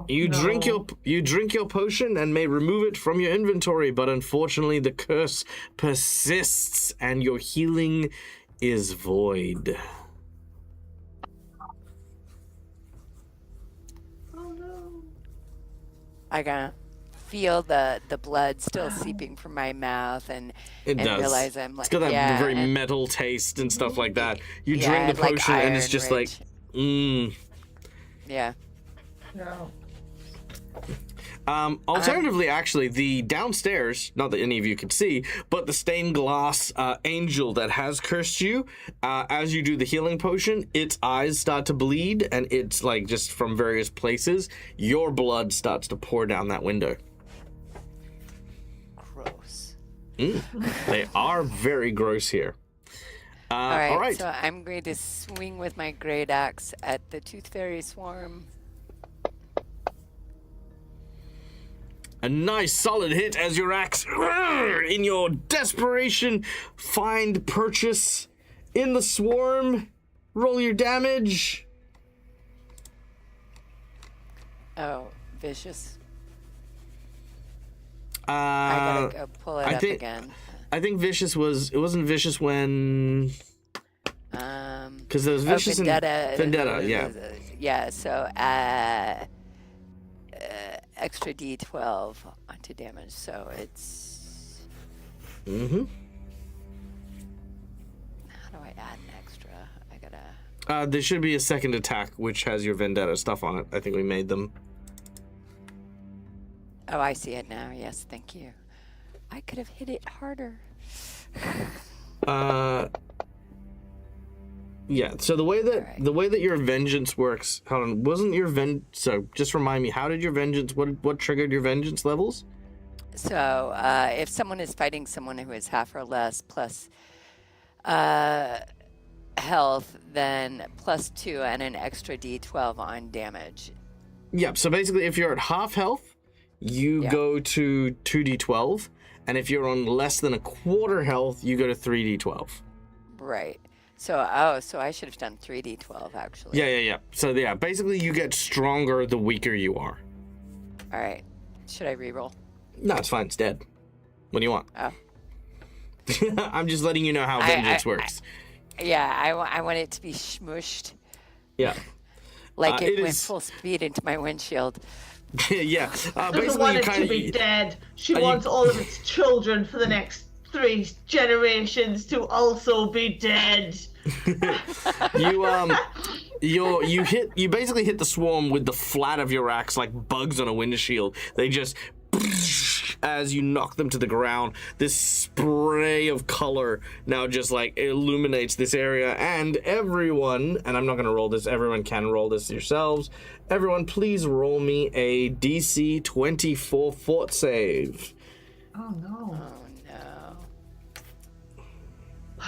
you drink your potion and may remove it from your inventory, but unfortunately the curse persists and your healing is void. Oh no. I gotta feel the blood still seeping from my mouth and realize I'm like, it's got that very metal taste and stuff like that. You drink the potion and it's just like, Yeah. No. Alternatively, actually, the downstairs, not that any of you could see, but the stained glass angel that has cursed you, as you do the healing potion, its eyes start to bleed, and it's like just from various places, your blood starts to pour down that window. Gross. They are very gross here. All right, so I'm going to swing with my great axe at the Tooth Fairy Swarm. A nice solid hit as your axe, in your desperation, find purchase in the swarm. Roll your damage. Oh, vicious. I gotta go pull it up again. I think vicious wasn't vicious when... Because there was vicious Vendetta, yeah. Yeah, so extra D12 onto damage, so it's... Mm-hmm. How do I add an extra? I gotta... There should be a second attack, which has your Vendetta stuff on it. I think we made them. Oh, I see it now. Yes, thank you. I could have hit it harder. Yeah, so the way that your vengeance works, hold on, wasn't your so just remind me, how did your vengeance, what triggered your vengeance levels? So, if someone is fighting someone who is half or less plus health, then +2 and an extra D12 on damage. Yeah, so basically if you're at half health, you go to 2d12, and if you're on less than a quarter health, you go to 3d12. Right. So, so I should have done 3d12 actually. Yeah. So yeah, basically you get stronger the weaker you are. All right. Should I reroll? No, it's fine. It's dead. What do you want? Oh. I'm just letting you know how vengeance works. I want it to be smushed. Yeah. Like it went is... full speed into my windshield. Yeah. Doesn't Basically, want you it kind to be of... dead. She wants all of its children for the next 3 generations to also be dead. You basically hit the swarm with the flat of your axe like bugs on a windshield. They just, as you knock them to the ground, this spray of color now just like illuminates this area, and everyone, and I'm not gonna roll this, everyone can roll this yourselves. Everyone, please roll me a DC 24 fort save. Oh no. Oh no.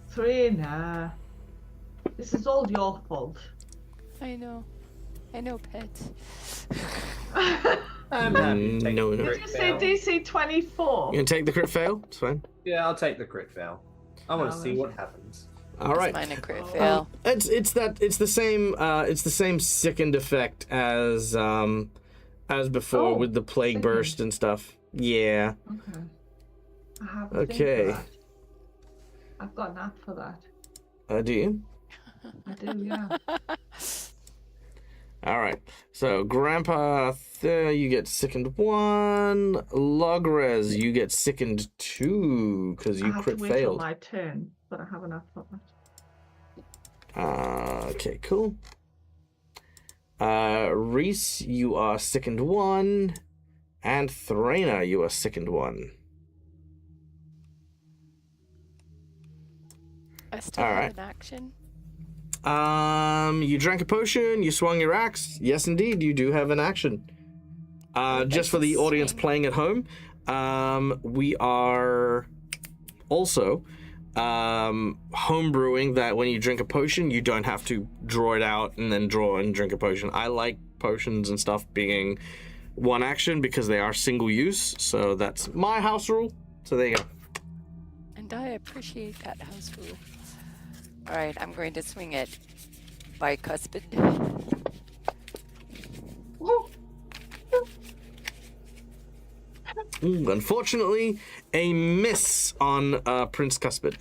3, nah. This is all your fault. I know, pet. I'm happy to take No. the Did crit you say fail. DC 24? You gonna take the crit fail? It's fine. Yeah, I'll take the crit fail. I want to see that's- what happens. All right. Mine a crit fail. It's the same sickened effect as before Oh, with the plague sickened. burst and stuff. Yeah. Okay. I have a Okay. thing for that. I've got an app for that. Do you? I do, yeah. All right. So Grandpa, you get sickened 1. Logres, you get sickened 2 because I you have crit to wait till failed. my turn, but I have an app for that. Okay, cool. Reese, you are sickened 1, and Threna, you are sickened 1. I still All have right. an action. You drank a potion, you swung your axe. Yes, indeed, you do have an action. Just for the audience playing at home, we are also homebrewing that when you drink a potion, you don't have to draw it out and then draw and drink a potion. I like potions and stuff being one action because they are single use, so that's my house rule. So there you go. And I appreciate that house rule. All right, I'm going to swing it bicuspid. Ooh, unfortunately, a miss on Prince Cuspid.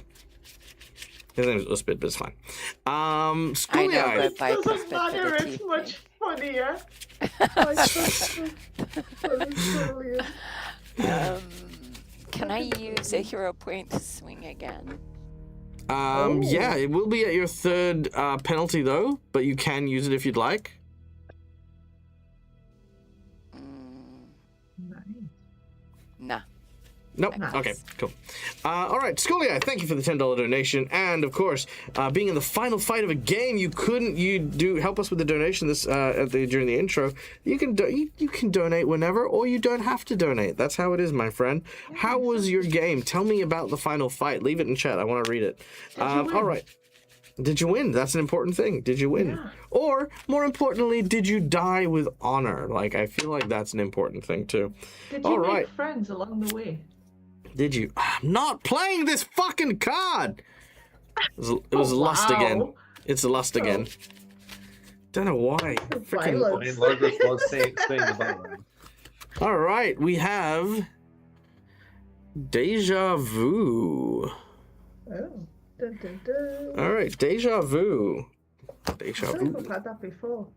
His name is Uspid, but it's fine. I Schooly know, Eye. but bicuspid Doesn't for matter, the it's teeth much thing. funnier. That is brilliant. Can I use a hero point to swing again? Yeah, it will be at your 3rd penalty though, but you can use it if you'd like. Nice. Nah. Nope. Nice. Okay, cool. All right, Schooly Eye, thank you for the $10 donation, and of course, being in the final fight of a game, you do help us with the donation this during the intro. You can you can donate whenever, or you don't have to donate. That's how it is, my friend. How was your game? Tell me about the final fight. Leave it in chat. I want to read it. Did you win? All right. Did you win? That's an important thing. Did you win? Yeah. Or, more importantly, did you die with honor? Like, I feel like that's an important thing, too. Did All you right. make friends along the way? Did you? I'm not playing this fucking card! It was lust wow. again. It's lust again. Don't know why. Freaking. Violence. Logos was saying the bottom. All right, we have Deja Vu. Oh. Dun, dun, dun. All right, Deja Vu. Deja I feel like Vu. we've had that before.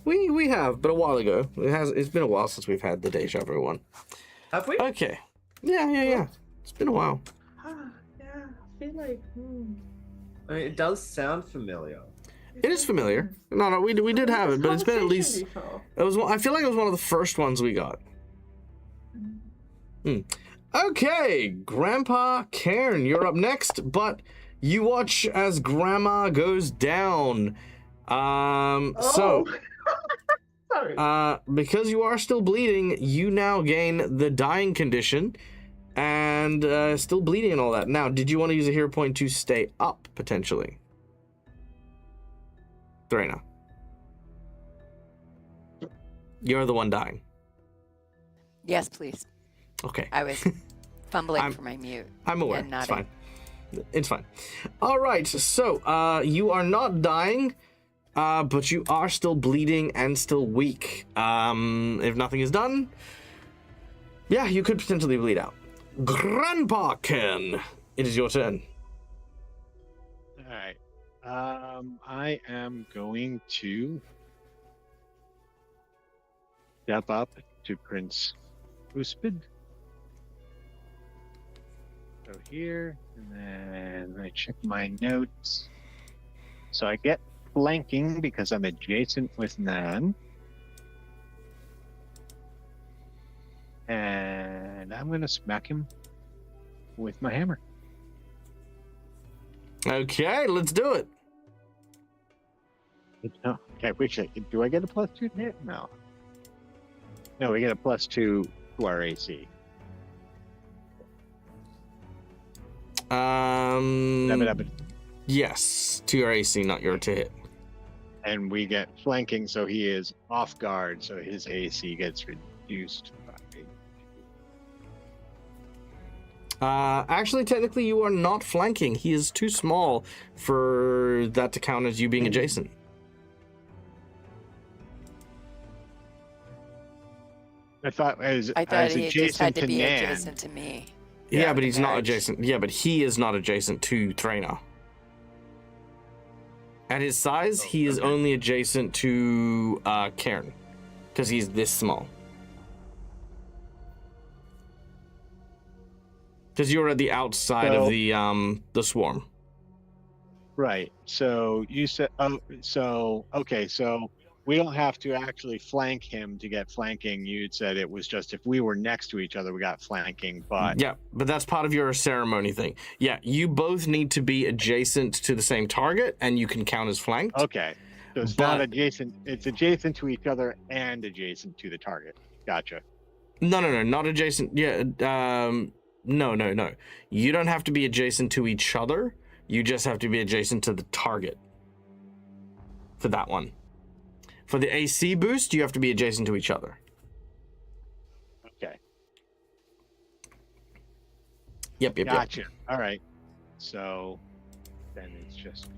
We have, but a while ago. It's been a while since we've had the Deja Vu one. Have we? Okay. Yeah. It's been a while. Yeah, I feel like. I mean, it does sound familiar. It is familiar. No, we did have it, but it's been at least. Before. It was. I feel like it was one of the first ones we got. Okay, Grandpa Cairn, you're up next, but you watch as Grandma goes down. So, Sorry. because you are still bleeding, you now gain the dying condition, and still bleeding and all that. Now, did you want to use a hero point to stay up potentially? Threna. You're the one dying. Yes, please. Okay. I was fumbling for my mute. I'm aware. And It's nodding. fine. It's fine. All right. So, you are not dying, but you are still bleeding and still weak. If nothing is done, Yeah, you could potentially bleed out. Grandpa Ken, it is your turn. All right. I am going to step up to Prince Uspid. So here, and then I check my notes. So I get flanking because I'm adjacent with Nan. And I'm going to smack him with my hammer. Okay, let's do it. No, okay, wait a second. Do I get a +2 to hit? No. No, we get a +2 to our AC. Yes, to your AC, not your to hit. And we get flanking, so he is off guard, so his AC gets reduced by... Actually, technically, you are not flanking. He is too small for that to count as you being adjacent. I thought as he just had to be Nan. adjacent to me. Yeah, but he's not Edge. adjacent. Yeah, but he is not adjacent to Trainer. At his size, he is only adjacent to Cairn, because he's this small. Because you're at the outside of the swarm. Right. So you said, okay, so we don't have to actually flank him to get flanking. You'd said it was just if we were next to each other, we got flanking, but... Yeah, but that's part of your ceremony thing. Yeah, you both need to be adjacent to the same target, and you can count as flanked. Okay. So it's not adjacent, it's adjacent to each other and adjacent to the target. Gotcha. No, not adjacent. Yeah, no. You don't have to be adjacent to each other. You just have to be adjacent to the target. For that one. For the AC boost, you have to be adjacent to each other. Okay. Yep. Gotcha. All right. So then it's just...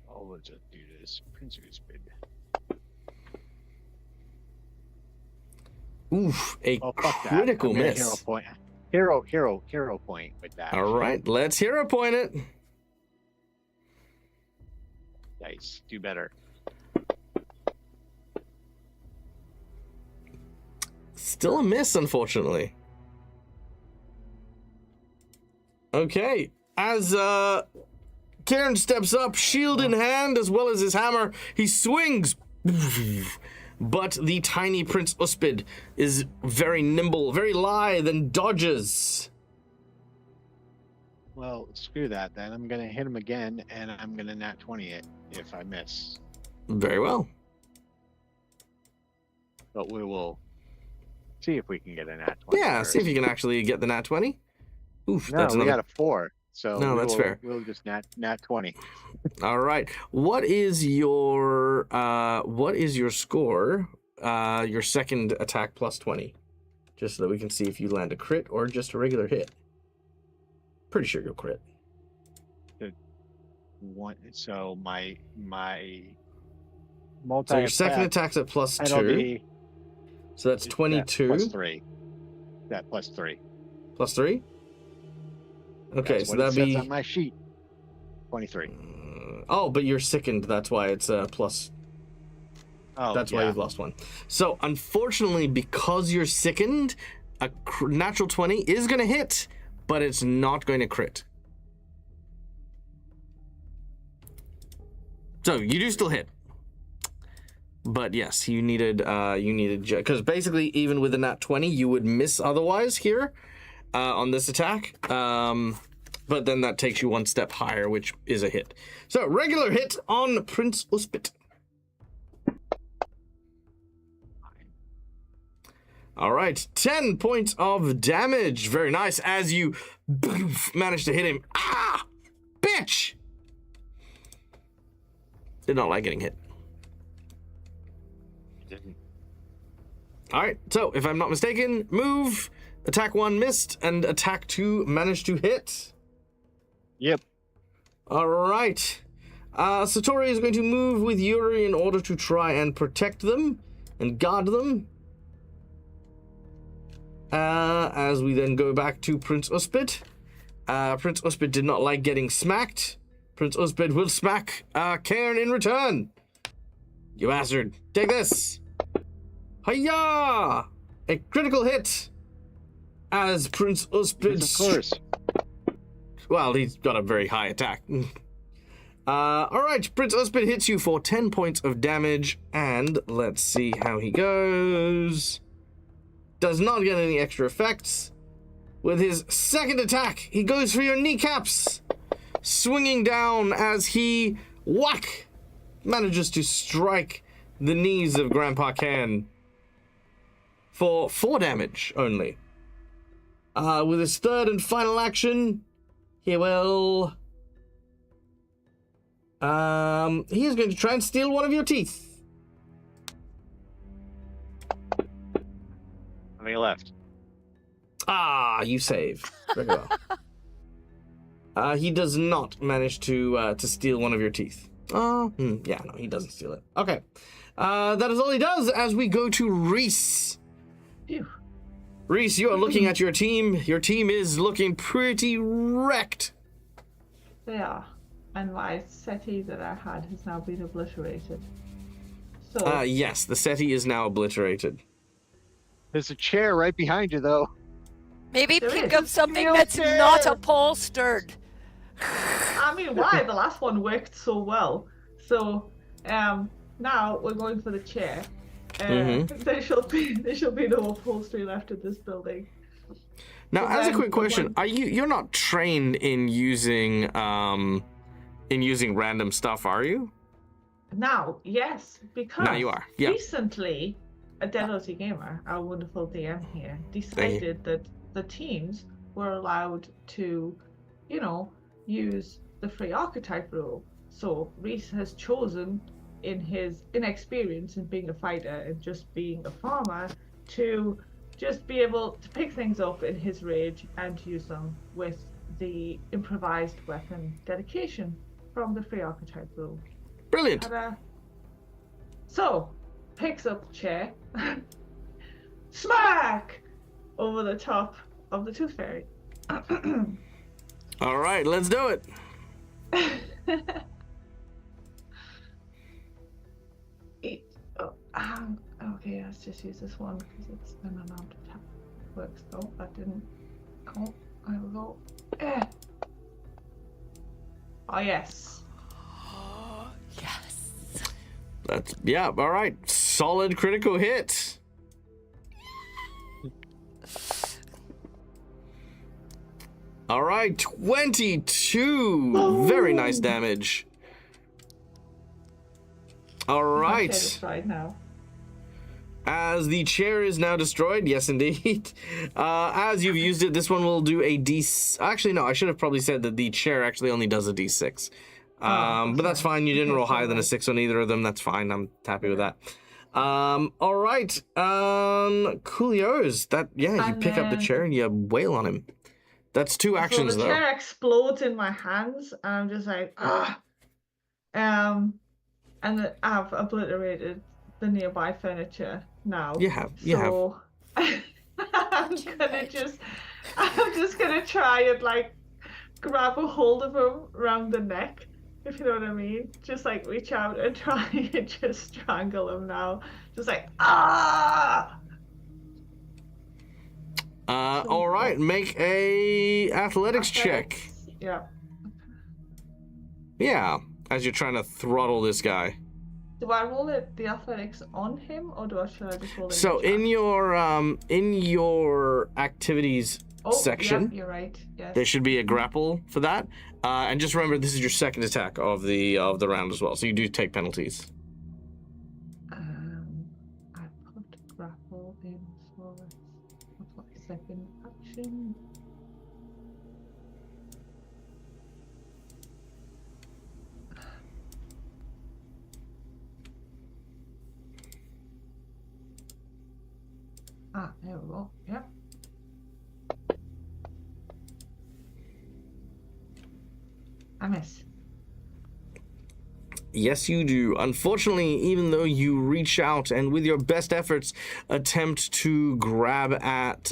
Oh, let's just do this. Prince Uspid. Oof, a fuck that. critical I'm gonna miss. Hero point with that. All right, let's hero point it. Nice. Do better. Still a miss, unfortunately. Okay, as Cairn steps up, shield in hand, as well as his hammer, he swings. But the tiny Prince Uspid is very nimble, very lithe, and dodges. Well, screw that then. I'm going to hit him again, and I'm going to nat 20 it if I miss. Very well. But we will see if we can get a nat 20. Yeah, first. see if you can actually get the nat 20. Oof, No, that's we another. got a 4. So No, that's fair. We'll just nat 20. All right. What is your score? Your second attack plus 20. Just so that we can see if you land a crit or just a regular hit. Pretty sure you'll crit. So my multi. So your second attack's at plus 2. Penalty, So that's 22. Plus 3. That plus 3. Plus 3? Okay, That's so what it that'd says be... on my sheet. 23. Oh, but you're sickened. That's why it's plus... Oh, That's why you've lost 1. So, unfortunately, because you're sickened, a natural 20 is going to hit, but it's not going to crit. So, you do still hit. But yes, you needed because basically, even with a nat 20, you would miss otherwise here on this attack. But then that takes you 1 step higher, which is a hit. So, regular hit on Prince Uspit. All right, 10 points of damage. Very nice. As you manage to hit him. Ah! Bitch! Did not like getting hit. Didn't. All right, so if I'm not mistaken, move, attack 1 missed, and attack 2 managed to hit. Yep. All right. Satori is going to move with Yuri in order to try and protect them and guard them. As we then go back to Prince Uspid. Prince Uspid did not like getting smacked. Prince Uspid will smack Cairn in return. You bastard. Take this. Hiya! A critical hit. As Prince Uspid... Of course. Well, he's got a very high attack. Alright, Prince Uspid hits you for 10 points of damage, and let's see how he goes. Does not get any extra effects. With his second attack, he goes for your kneecaps, swinging down as he, whack, manages to strike the knees of Grandpa Can for 4 damage only. With his third and final action, he will... he is going to try and steal one of your teeth. How many left? Ah, you save. Very well. He does not manage to steal one of your teeth. Yeah, no, he doesn't steal it. Okay. That is all he does as we go to Reese. Phew. Reese, you are looking at your team. Your team is looking pretty wrecked. They are. And my settee that I had has now been obliterated. So Yes, the settee is now obliterated. There's a chair right behind you, though. Maybe There pick is. up something Real that's chair. not upholstered. I mean, why? The last one worked so well. So now we're going for the chair. There shall be no upholstery left in this building. Now, So as a then quick the question, one- you're not trained in using random stuff, are you? Now, yes, because Now you are, yeah. recently a Delosy Gamer, our wonderful DM here, decided that the teams were allowed to, use the free archetype rule. So Reese has chosen, in his inexperience in being a fighter and just being a farmer, to just be able to pick things up in his rage and use them with the improvised weapon dedication from the free archetype rule. Brilliant. And, so, picks up the chair, smack over the top of the Tooth Fairy. All right, let's do it. Okay, let's just use this one because it's an unarmed attack. Works. Oh, that didn't. Oh, there we go. Oh, yes. Yes. Yeah, all right. Solid critical hit. All right, 22. Very nice damage. All right. Destroyed now. As the chair is now destroyed, yes, indeed. As you've used it, this one will do a D. Actually, no, I should have probably said that the chair actually only does a D6. But that's fine. You didn't roll higher than a 6 on either of them. That's fine. I'm happy with that. All right. Coolios. You pick up the chair and you wail on him. That's 2 actions, so the though. chair explodes in my hands, and I'm just like, ah. And then I've obliterated the nearby furniture now. You have. I'm just gonna try and grab a hold of him around the neck, if you know what I mean. Just reach out and try and just strangle him now. Just ah. All right. Make a athletics check. Yeah. Yeah. As you're trying to throttle this guy. Do I roll the athletics on him, or should I just roll it? So in your activities section, yeah, you're right. Yes. there should be a grapple for that. And just remember, this is your second attack of the round as well, so you do take penalties. I put grapple in, so that's my second action. There we go. Yep. I miss. Yes, you do. Unfortunately, even though you reach out and with your best efforts attempt to grab at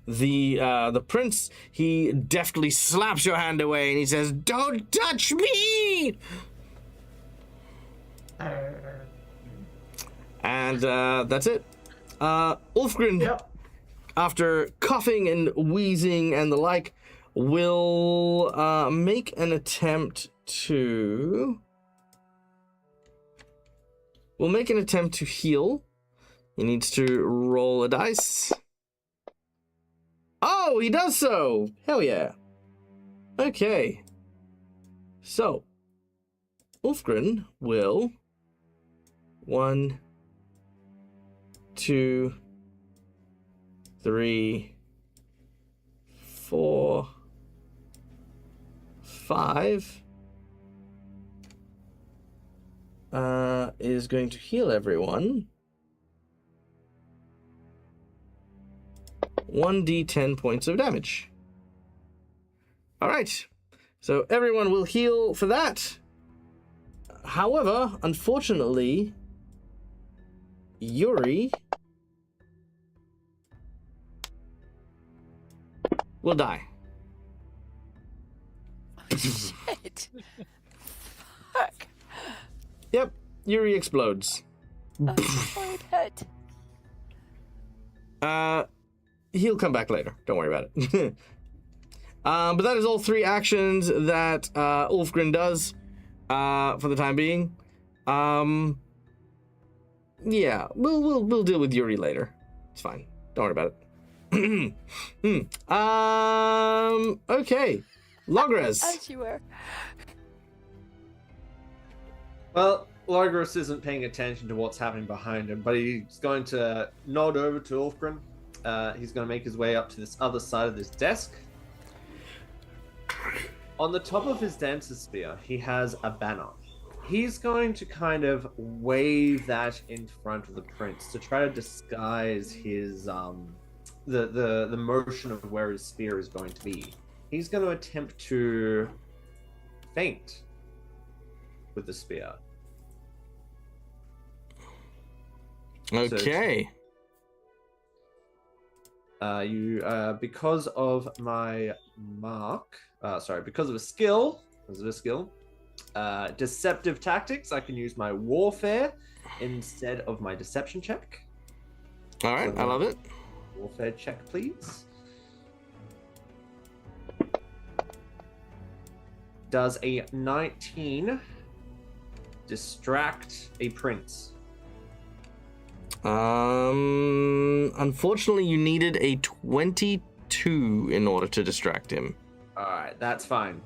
the prince, he deftly slaps your hand away and he says, "Don't touch me!" And that's it. Ulfgren, Yep. after coughing and wheezing and the like, will make an attempt to... We'll make an attempt to heal. He needs to roll a dice. Oh, he does so! Hell yeah. Okay. So, Ulfgren will... 1, 2, 3, 4, 5... is going to heal everyone. 1d10 points of damage. Alright, so everyone will heal for that. However, unfortunately, Yuri will die. Shit. Fuck. Yep, Yuri explodes. My head. He'll come back later. Don't worry about it. But that is all 3 actions that Ulfgren does for the time being. Yeah, we'll deal with Yuri later. It's fine. Don't worry about it. Okay. Logres. As you were. Well, Logros isn't paying attention to what's happening behind him, but he's going to nod over to Ulfgren. He's going to make his way up to this other side of this desk. On the top of his dancer's spear, he has a banner. He's going to kind of wave that in front of the prince to try to disguise his the motion of where his spear is going to be. He's going to attempt to feint with the spear. Okay. So, because of my mark, because of a skill, deceptive tactics, I can use my warfare instead of my deception check. All right, So I love it. Warfare check, please. Does a 19 distract a prince? Unfortunately, you needed a 22 in order to distract him. Alright, that's fine.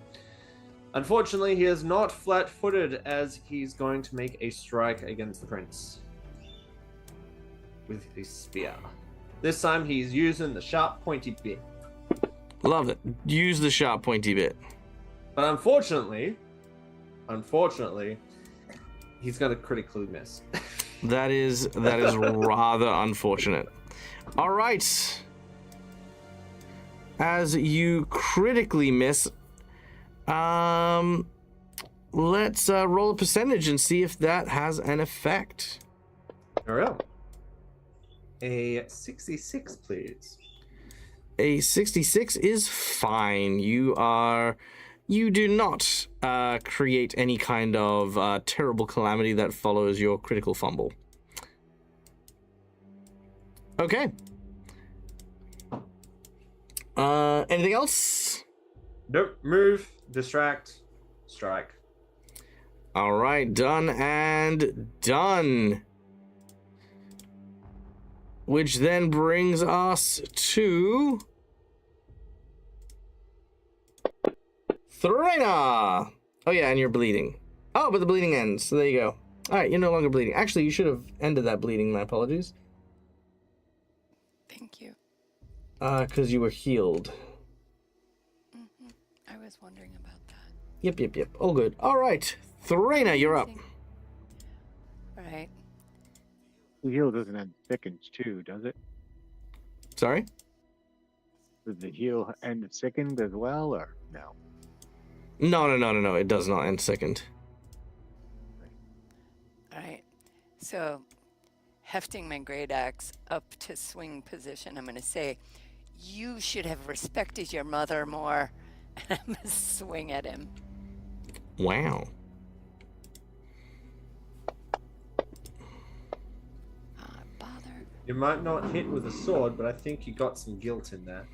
Unfortunately, he is not flat-footed as he's going to make a strike against the prince with his spear. This time he's using the sharp, pointy bit. Love it. Use the sharp, pointy bit. But unfortunately, he's going to critically miss. That is rather unfortunate. All right. As you critically miss, let's roll a percentage and see if that has an effect. There we go. A 66, please. A 66 is fine. You do not create any kind of terrible calamity that follows your critical fumble. Okay. Anything else? Nope. Move, distract, strike. All right, done and done. Which then brings us to Tyrant. Oh yeah, and you're bleeding. Oh, but the bleeding ends, so there you go. All right, you're no longer bleeding. Actually, you should have ended that bleeding. My apologies. Thank you. Because you were healed. Mm-hmm. I was wondering about that. Yep. All good. All right, Tyrant, you're up. Right. The heal doesn't end seconds too, does it? Sorry? Does the heal end second as well, or no? No. It does not end second. So, hefting my great axe up to swing position, I'm going to say, "You should have respected your mother more." And I'm going to swing at him. Wow. Bother. You might not hit with a sword, but I think you got some guilt in there.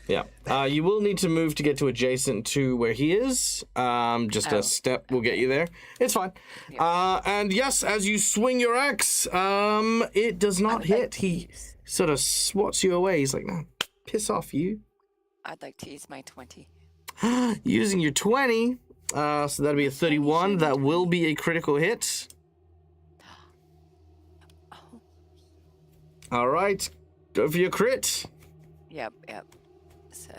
Yeah. You will need to move to get to adjacent to where he is. Just a step will get you there. It's fine. Yeah. And yes, as you swing your axe, it does not hit. He sort of swats you away. He's like, "No, piss off, you." I'd like to use my 20. Using your 20, so that'll be a 31. That will be a critical hit. Oh. All right, go for your crit. Yep. So,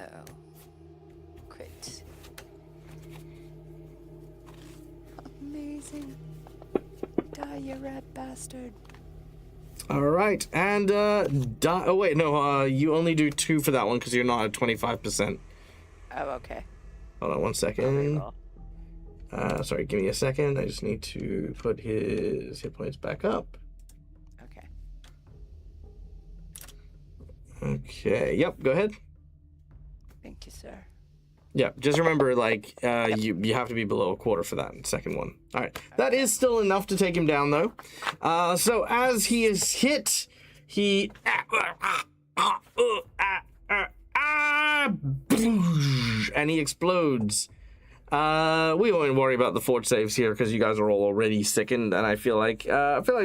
crit. Amazing. Die, you rat bastard. All right, and die. Oh wait, no. You only do 2 for that one because you're not at 25%. Oh, okay. Hold on one second. Sorry, give me a second. I just need to put his hit points back up. Okay. Okay. Yep. Go ahead. Thank you, sir. Yeah. Just remember, like, you have to be below a quarter for that second one. All right. That is still enough to take him down, though. So as he is hit, he and he explodes. We won't worry about the fort saves here because you guys are all already sickened, and I feel like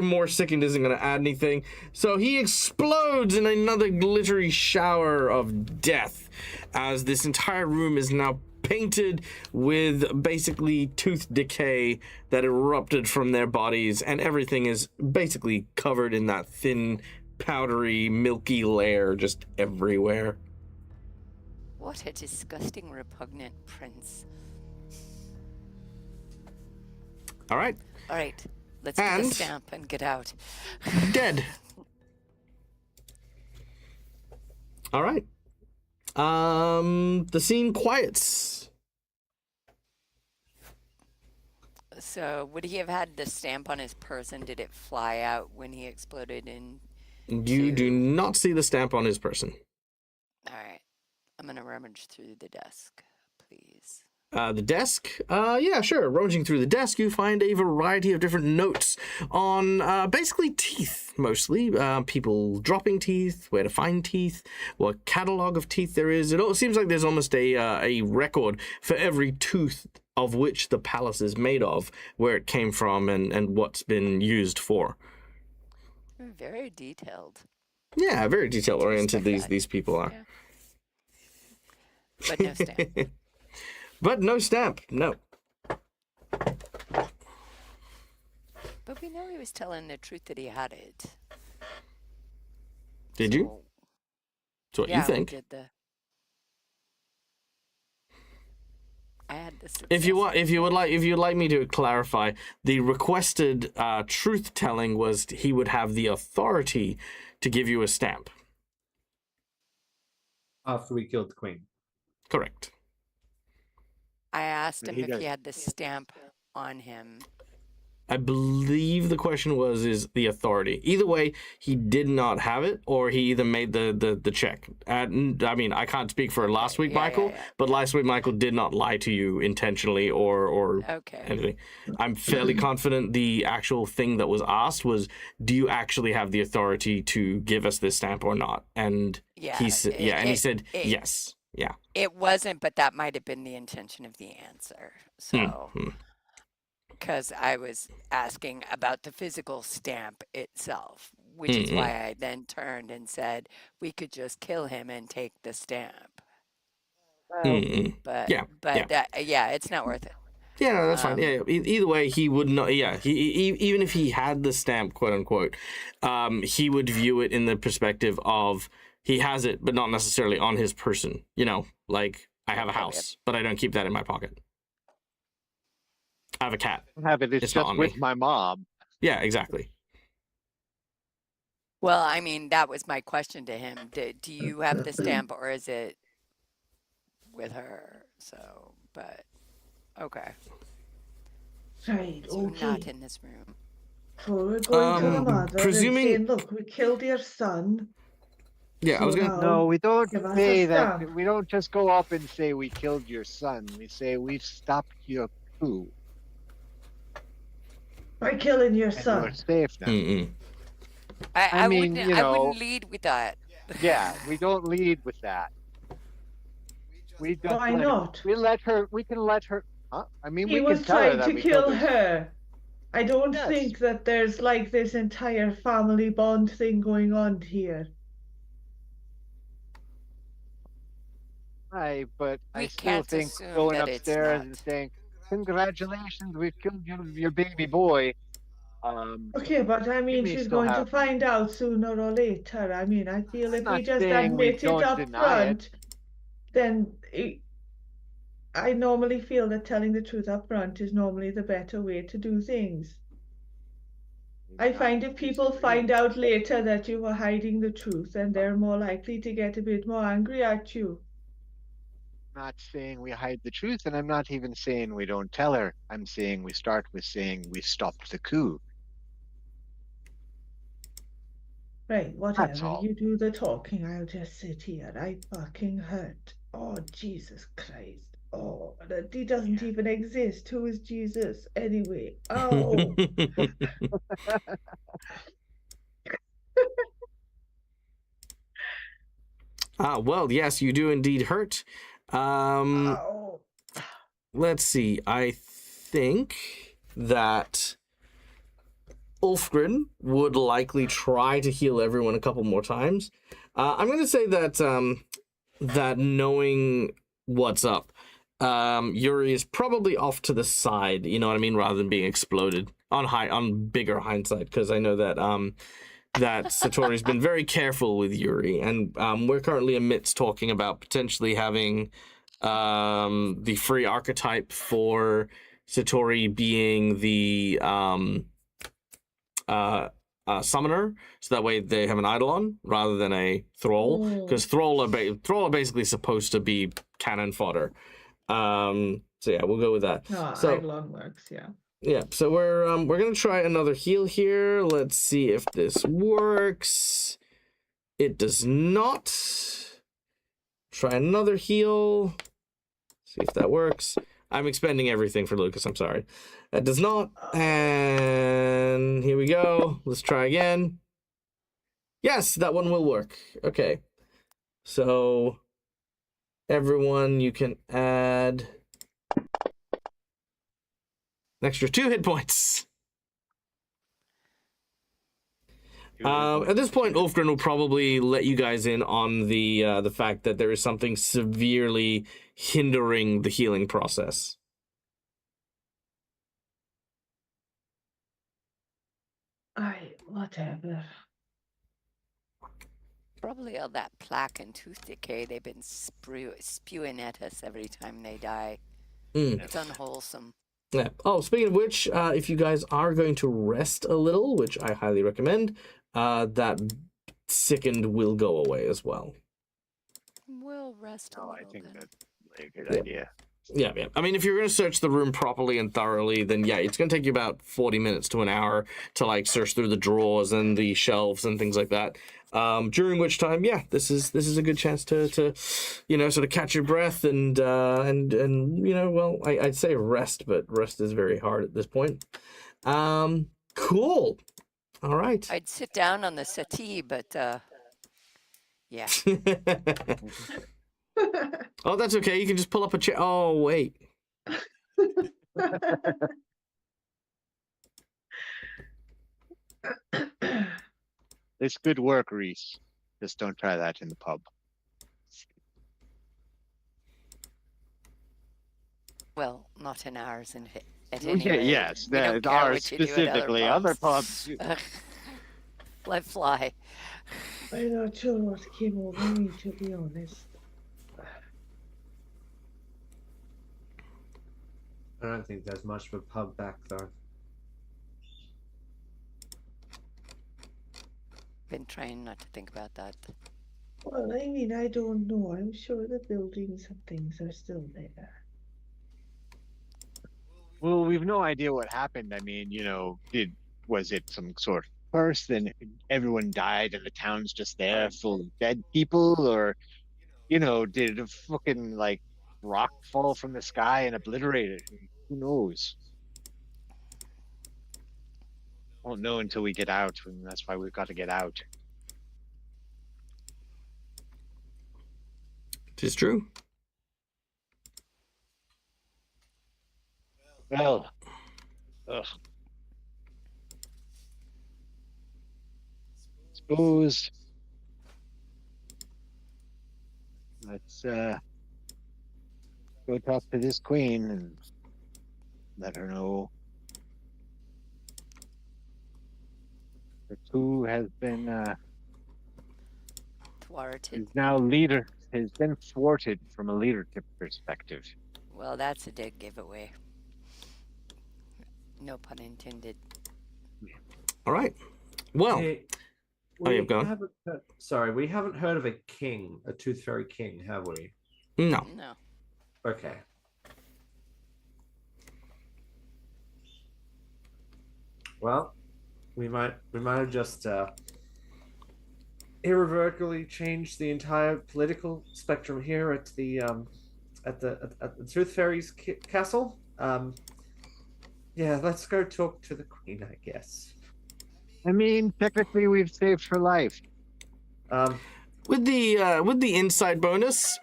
more sickened isn't going to add anything. So he explodes in another glittery shower of death, as this entire room is now painted with basically tooth decay that erupted from their bodies, and everything is basically covered in that thin, powdery, milky layer just everywhere. What a disgusting, repugnant prince. All right. All right, let's get the stamp and get out. Dead. All right. The scene quiets. So, would he have had the stamp on his person? Did it fly out when he exploded in? You do not see the stamp on his person. All right. I'm going to rummage through the desk, please. The desk? Yeah, sure. Rummaging through the desk, you find a variety of different notes on basically teeth, mostly. People dropping teeth, where to find teeth, what catalog of teeth there is. It all seems like there's almost a record for every tooth of which the palace is made of, where it came from, and what's been used for. Very detailed. Yeah, very detail-oriented these people are. Yeah. But no stamp. But no stamp, no. But we know he was telling the truth that he had it. Did you? That's what you think. We did I had the success. If you'd like me to clarify, the requested truth telling was he would have the authority to give you a stamp. After we killed the queen. Correct. I asked him if he had the stamp on him. I believe the question is the authority. Either way, he did not have it, or he either made the check. I mean, I can't speak for last week, Michael, but last week Michael did not lie to you intentionally or anything. I'm fairly confident the actual thing that was asked was, do you actually have the authority to give us this stamp or not? And he said yes. Yeah. It wasn't, but that might have been the intention of the answer. So, because I was asking about the physical stamp itself, which is why I then turned and said we could just kill him and take the stamp. But it's not worth it. Yeah, no, that's fine. Yeah, either way, he would not. Yeah, he even if he had the stamp, quote unquote, he would view it in the perspective of he has it, but not necessarily on his person. You know, like I have a house, but I don't keep that in my pocket. I have a cat. I have it. It's just with my mom. Yeah, exactly. Well, I mean, that was my question to him. Do you have the stamp, or is it with her? So, but okay. Right. So Okay. not in this room. So we're going to the mother presuming- and saying, look, we killed your son. Yeah, I was so gonna. now No, we don't give us a say that. stamp. We don't just go up and say we killed your son. We say we've stopped your coup By killing your and son. we're safe now. Mm-mm. I mean, wouldn't, you I know- wouldn't lead with that. Yeah, we don't lead with that. We just Why let her- not? we let her. We can let her. Huh? I mean, He we was can tell her trying that to we kill killed her. her. I don't Yes. think that there's like this entire family bond thing going on here. Right, but I We still can't think assume going that it's upstairs not. and saying, "Congratulations, we've killed your baby boy." Okay, but I mean, may she's still going to have- find out sooner or later. I mean, I feel I'm if we not just saying we admit it don't up deny it. front, then I normally feel that telling the truth up front is normally the better way to do things. I find if people find out later that you were hiding the truth, then they're more likely to get a bit more angry at you. I'm not saying we hide the truth, and I'm not even saying we don't tell her. I'm saying we start with saying we stopped the coup. Right, whatever. all. You do the talking, I'll just sit here. I fucking hurt. Oh, Jesus Christ. Oh, he doesn't even exist. Who is Jesus anyway? Oh. Well, yes, you do indeed hurt. Ow. Let's see. I think that Ulfgren would likely try to heal everyone a couple more times. I'm going to say that that knowing what's up, Yuri is probably off to the side. You know what I mean, rather than being exploded on bigger hindsight, because I know that that Satori's been very careful with Yuri, and we're currently amidst talking about potentially having the free archetype for Satori being the summoner, so that way they have an eidolon rather than a thrall, because thrall are basically supposed to be cannon fodder. So yeah, we'll go with that. No, So Eidolon works, yeah. yeah, so we're gonna try another heal here. Let's see if this works. It does not. Try another heal. See if that works. I'm expending everything for Lucas, I'm sorry. That does not. And here we go. Let's try again. Yes, that one will work. Okay. So everyone, you can add an extra 2 hit points. At this point, Ulfgren will probably let you guys in on the fact that there is something severely hindering the healing process. Whatever. Probably all that plaque and tooth decay they've been spewing at us every time they die. It's unwholesome. Yeah. Oh, speaking of which, if you guys are going to rest a little, which I highly recommend, that sickened will go away as well. We'll rest a No, little I think then. that's a good idea. Yeah. I mean, if you're going to search the room properly and thoroughly, then yeah, it's going to take you about 40 minutes to an hour to like search through the drawers and the shelves and things like that. During which time, yeah, this is a good chance to you know, sort of catch your breath and you know, well, I'd say rest, but rest is very hard at this point. Cool. All right. I'd sit down on the settee, but yeah. Oh, that's okay. You can just pull up a chair. Oh, wait. It's good work, Reese. Just don't try that in the pub. Well, not in ours and at Yeah, any rate. yes, We don't that care ours what you do at specifically. Other pubs. Let fly. I'm not sure what came over me, to be honest. I don't think there's much of a pub back though. Been trying not to think about that. Well, I mean, I don't know. I'm sure the buildings and things are still there. Well, we've no idea what happened. I mean, you know, did was it some sort of curse? Then everyone died and the town's just there full of dead people, or did a fucking like rock fall from the sky and obliterate it? Who knows? Won't know until we get out, and that's why we've got to get out. It is true. Well, ugh. Suppose let's go talk to this queen and let her know that who has been Thwarted. is now leader has been thwarted from a leadership perspective. Well, that's a dead giveaway. No pun intended. All right. Well, Hey, yeah, go on. we haven't heard of a king, a tooth fairy king, have we? No. No. Okay. Well, we might have just irrevocably changed the entire political spectrum here at the Tooth Fairy's castle. Yeah, let's go talk to the queen, I guess. I mean, technically, we've saved her life. With the inside bonus,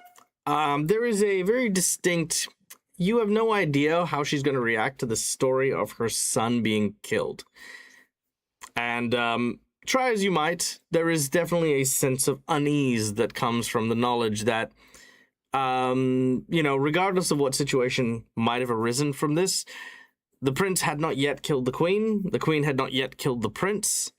there is a very distinct. You have no idea how she's going to react to the story of her son being killed. And try as you might, there is definitely a sense of unease that comes from the knowledge that, regardless of what situation might have arisen from this, the prince had not yet killed the queen had not yet killed the prince.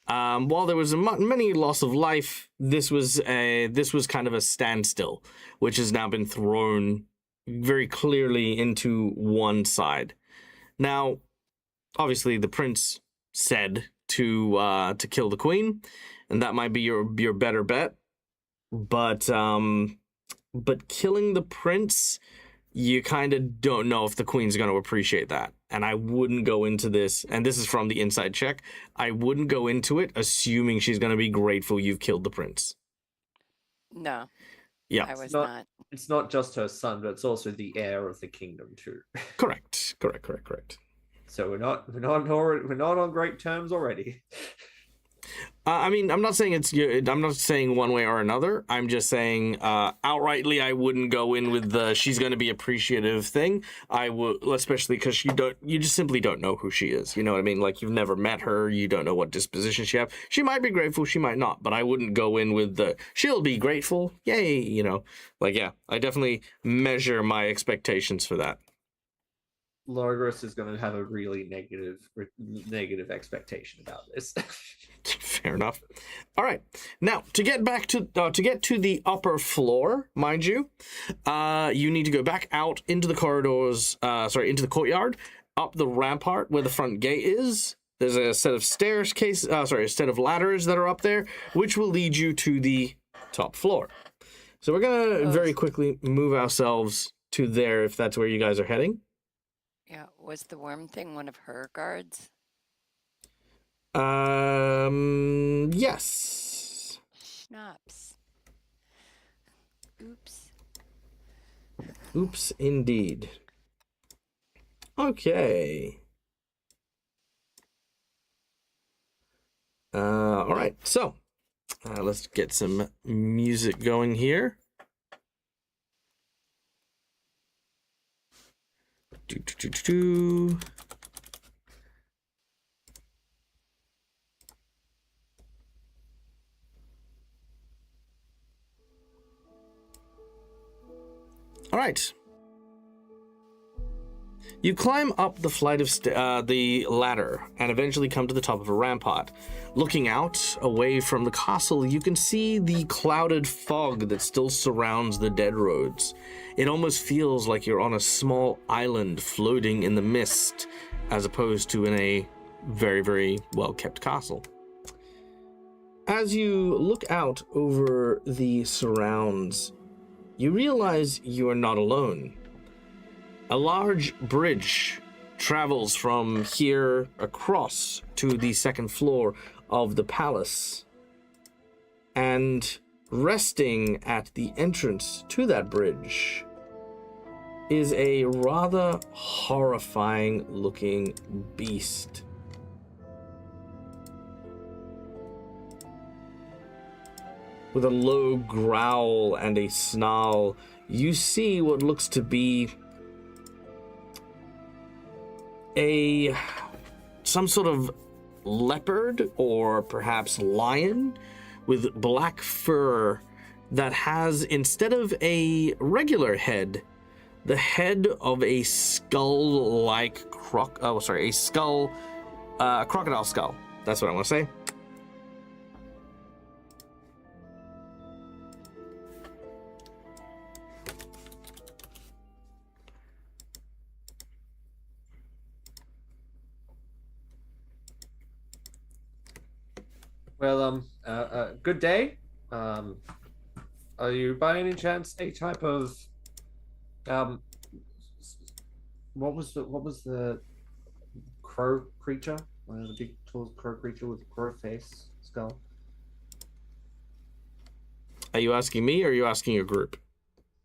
While there was many loss of life, this was kind of a standstill, which has now been thrown very clearly into one side. Now, obviously, the prince said to kill the queen, and that might be your better bet. But killing the prince, you kind of don't know if the queen's going to appreciate that. And I wouldn't go into this, and this is from the inside check, I wouldn't go into it assuming she's going to be grateful you've killed the prince. No. Yeah. I was not. It's not just her son, but it's also the heir of the kingdom too. Correct. So we're not on great terms already. I mean, I'm not saying one way or another. I'm just saying outrightly, I wouldn't go in with the she's going to be appreciative thing. I would, especially because you just simply don't know who she is. You know what I mean? Like, you've never met her. You don't know what disposition she have. She might be grateful. She might not. But I wouldn't go in with the she'll be grateful. Yay. Yeah, I definitely measure my expectations for that. Logos is going to have a really negative expectation about this. Fair enough. All right. Now, to get to the upper floor, mind you, you need to go back out into the corridors. Into the courtyard, up the rampart where the front gate is. There's a set of a set of ladders that are up there, which will lead you to the top floor. So we're gonna very quickly move ourselves to there if that's where you guys are heading. Yeah. Was the worm thing one of her guards? Yes. Schnapps. Oops. Oops, indeed. Okay. All right. So, let's get some music going here. All right. You climb up the flight of the ladder and eventually come to the top of a rampart. Looking out away from the castle, you can see the clouded fog that still surrounds the dead roads. It almost feels like you're on a small island floating in the mist, as opposed to in a very, very well-kept castle. As you look out over the surrounds, you realize you are not alone. A large bridge travels from here across to the second floor of the palace. And resting at the entrance to that bridge is a rather horrifying looking beast. With a low growl and a snarl, you see what looks to be some sort of leopard or perhaps lion with black fur that has, instead of a regular head, the head of a skull-like crocodile skull. That's what I want to say. Well, good day. Are you by any chance a type of what was the crow creature? The big tall crow creature with a crow face skull. Are you asking me or are you asking your group?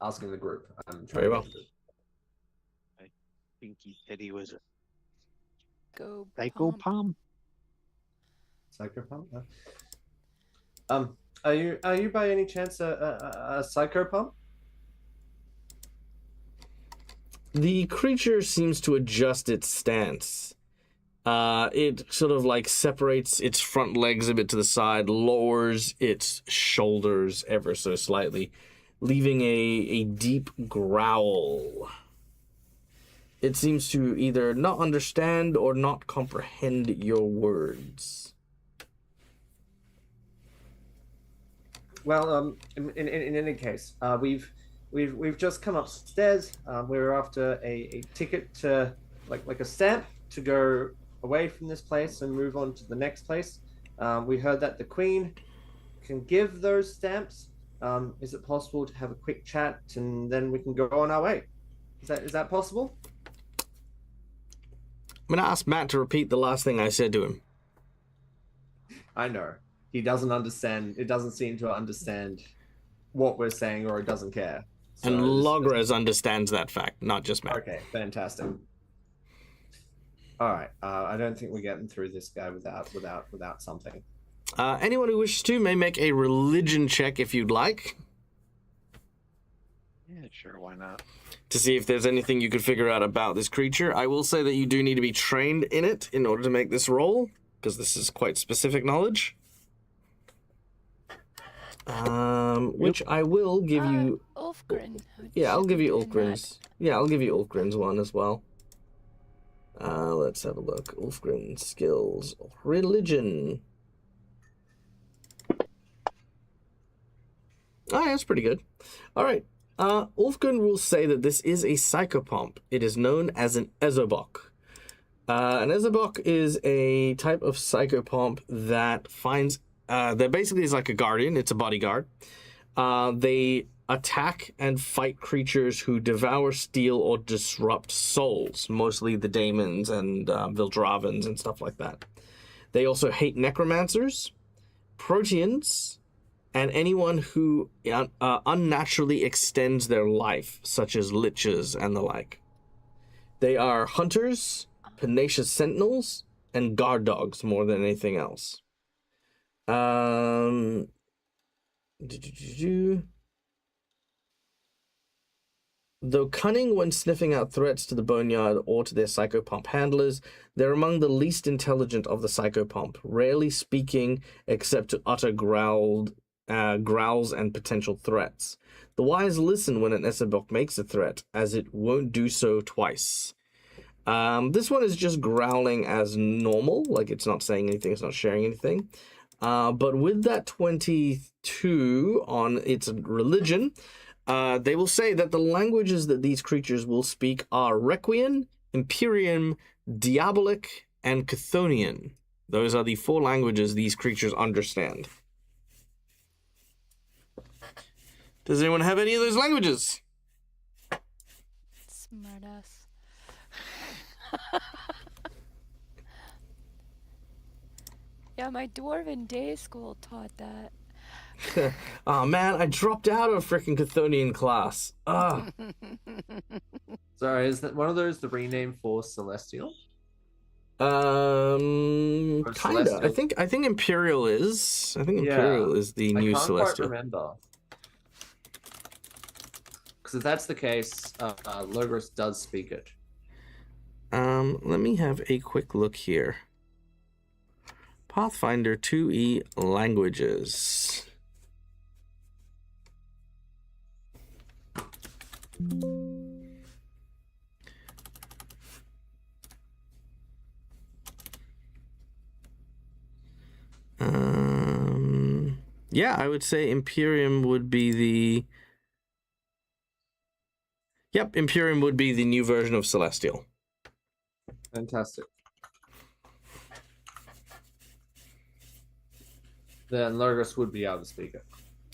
Asking the group. I'm trying Very well. I think he said he was a Go psychopomp. Psychopomp? Are you by any chance a psychopomp? The creature seems to adjust its stance. It sort of like separates its front legs a bit to the side, lowers its shoulders ever so slightly, leaving a deep growl. It seems to either not understand or not comprehend your words. Well, in any case, we've just come upstairs. We're after a ticket to like a stamp to go away from this place and move on to the next place. We heard that the Queen can give those stamps. Is it possible to have a quick chat and then we can go on our way? Is that possible? I'm gonna ask Matt to repeat the last thing I said to him. I know. He doesn't understand. It doesn't seem to understand what we're saying, or it doesn't care. So And Logres understands that fact, not just Matt. Okay, fantastic. All right. I don't think we're getting through this guy without something. Anyone who wishes to may make a religion check if you'd like, Yeah, sure, why not? to see if there's anything you could figure out about this creature. I will say that you do need to be trained in it in order to make this roll, because this is quite specific knowledge. Which I will give you. Ulfgren. Yeah, I'll give you should have been Ulfgren's. Yeah, I'll give you Ulfgren's one as well. Let's have a look. Ulfgren skills, religion. Oh, yeah, that's pretty good. All right. Ulfgren will say that this is a psychopomp. It is known as an Ezobok. An Ezobok is a type of psychopomp that finds. They're basically is like a guardian. It's a bodyguard. They attack and fight creatures who devour, steal, or disrupt souls, mostly the daemons and Vildravens and stuff like that. They also hate necromancers, proteans, and anyone who unnaturally extends their life, such as liches and the like. They are hunters, pugnacious sentinels, and guard dogs more than anything else. Though cunning when sniffing out threats to the boneyard or to their psychopomp handlers, they're among the least intelligent of the psychopomp, rarely speaking except to utter growls and potential threats. The wise listen when an Ezobok makes a threat, as it won't do so twice. This one is just growling as normal, like it's not saying anything, it's not sharing anything. But with that 22 on its religion, they will say that the languages that these creatures will speak are Requiem, Imperium, Diabolic, and Chthonian. Those are the 4 languages these creatures understand. Does anyone have any of those languages? Smartass. Yeah, my dwarven day school taught that. Oh man, I dropped out of freaking Chthonian class. Ah. Sorry, is that one of those the rename for Celestial? Kinda. Celestial? I think Imperial is. I think Yeah, Imperial is the I new can't Celestial. quite remember. Because if that's the case, Logos does speak it. Let me have a quick look here. Pathfinder 2E languages. Yeah, I would say Imperium would be the... Yep, Imperium would be the new version of Celestial. Fantastic. Then Logos would be able to speak it.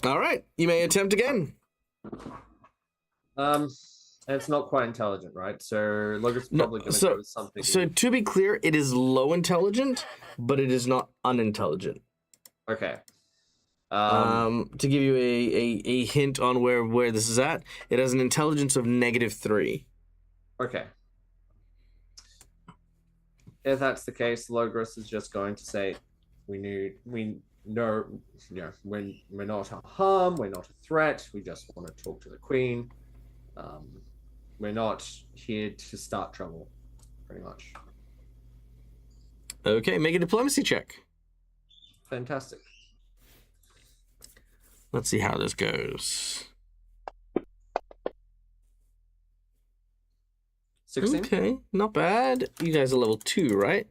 All right, you may attempt again. It's not quite intelligent, right? So Logos is probably going to go with something. So to be clear, it is low intelligent, but it is not unintelligent. Okay. To give you a hint on where this is at, it has an intelligence of -3. Okay. If that's the case, Logos is just going to say, we're not a harm, we're not a threat, we just want to talk to the Queen. We're not here to start trouble, pretty much. Okay, make a diplomacy check. Fantastic. Let's see how this goes. 16? Okay, not bad. You guys are level 2, right?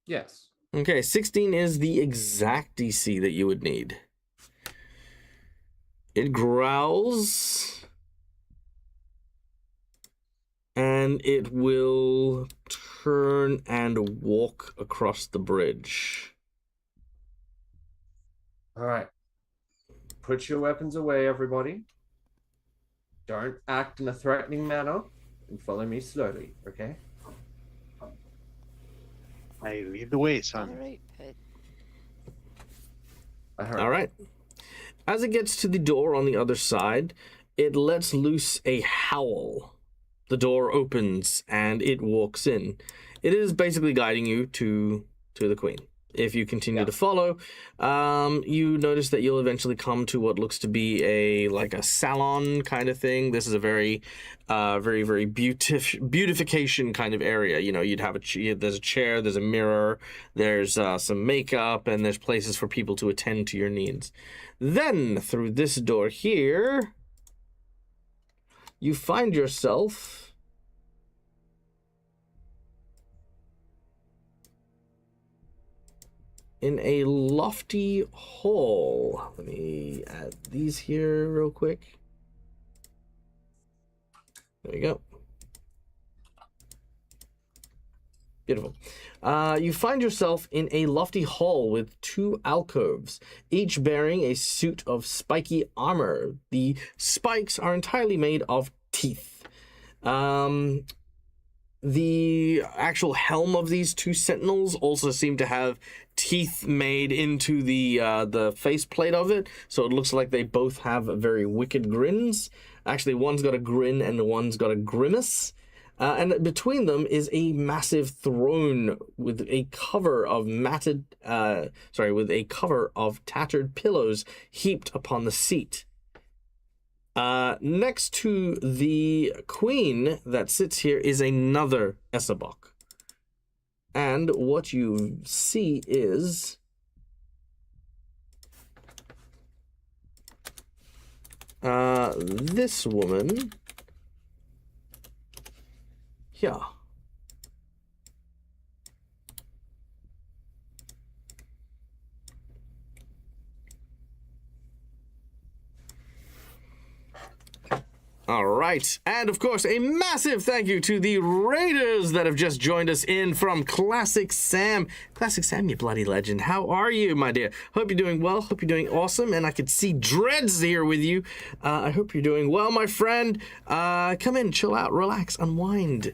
Yes. Okay, 16 is the exact DC that you would need. It growls, and it will turn and walk across the bridge. All right. Put your weapons away, everybody. Don't act in a threatening manner, and follow me slowly, okay? Hey, lead the way, All son. right, Pit. I heard. All right. As it gets to the door on the other side, it lets loose a howl. The door opens and it walks in. It is basically guiding you to the Queen. If you continue to follow, you notice that you'll eventually come to what looks to be a salon kind of thing. This is a very beautification kind of area. You know, you'd have there's a chair, there's a mirror, there's some makeup, and there's places for people to attend to your needs. Then through this door here, you find yourself in a lofty hall. Let me add these here real quick. There we go. Beautiful. You find yourself in a lofty hall with 2 alcoves, each bearing a suit of spiky armor. The spikes are entirely made of teeth. The actual helm of these 2 sentinels also seem to have teeth made into the faceplate of it, so it looks like they both have very wicked grins. Actually, one's got a grin and one's got a grimace. And between them is a massive throne with a cover of tattered pillows heaped upon the seat. Next to the Queen that sits here is another Essabok. And what you see is this woman here. All right, and of course, a massive thank you to the Raiders that have just joined us in from Classic Sam. Classic Sam, you bloody legend. How are you, my dear? Hope you're doing well. Hope you're doing awesome. And I could see Dreads here with you. I hope you're doing well, my friend. Come in, chill out, relax, unwind.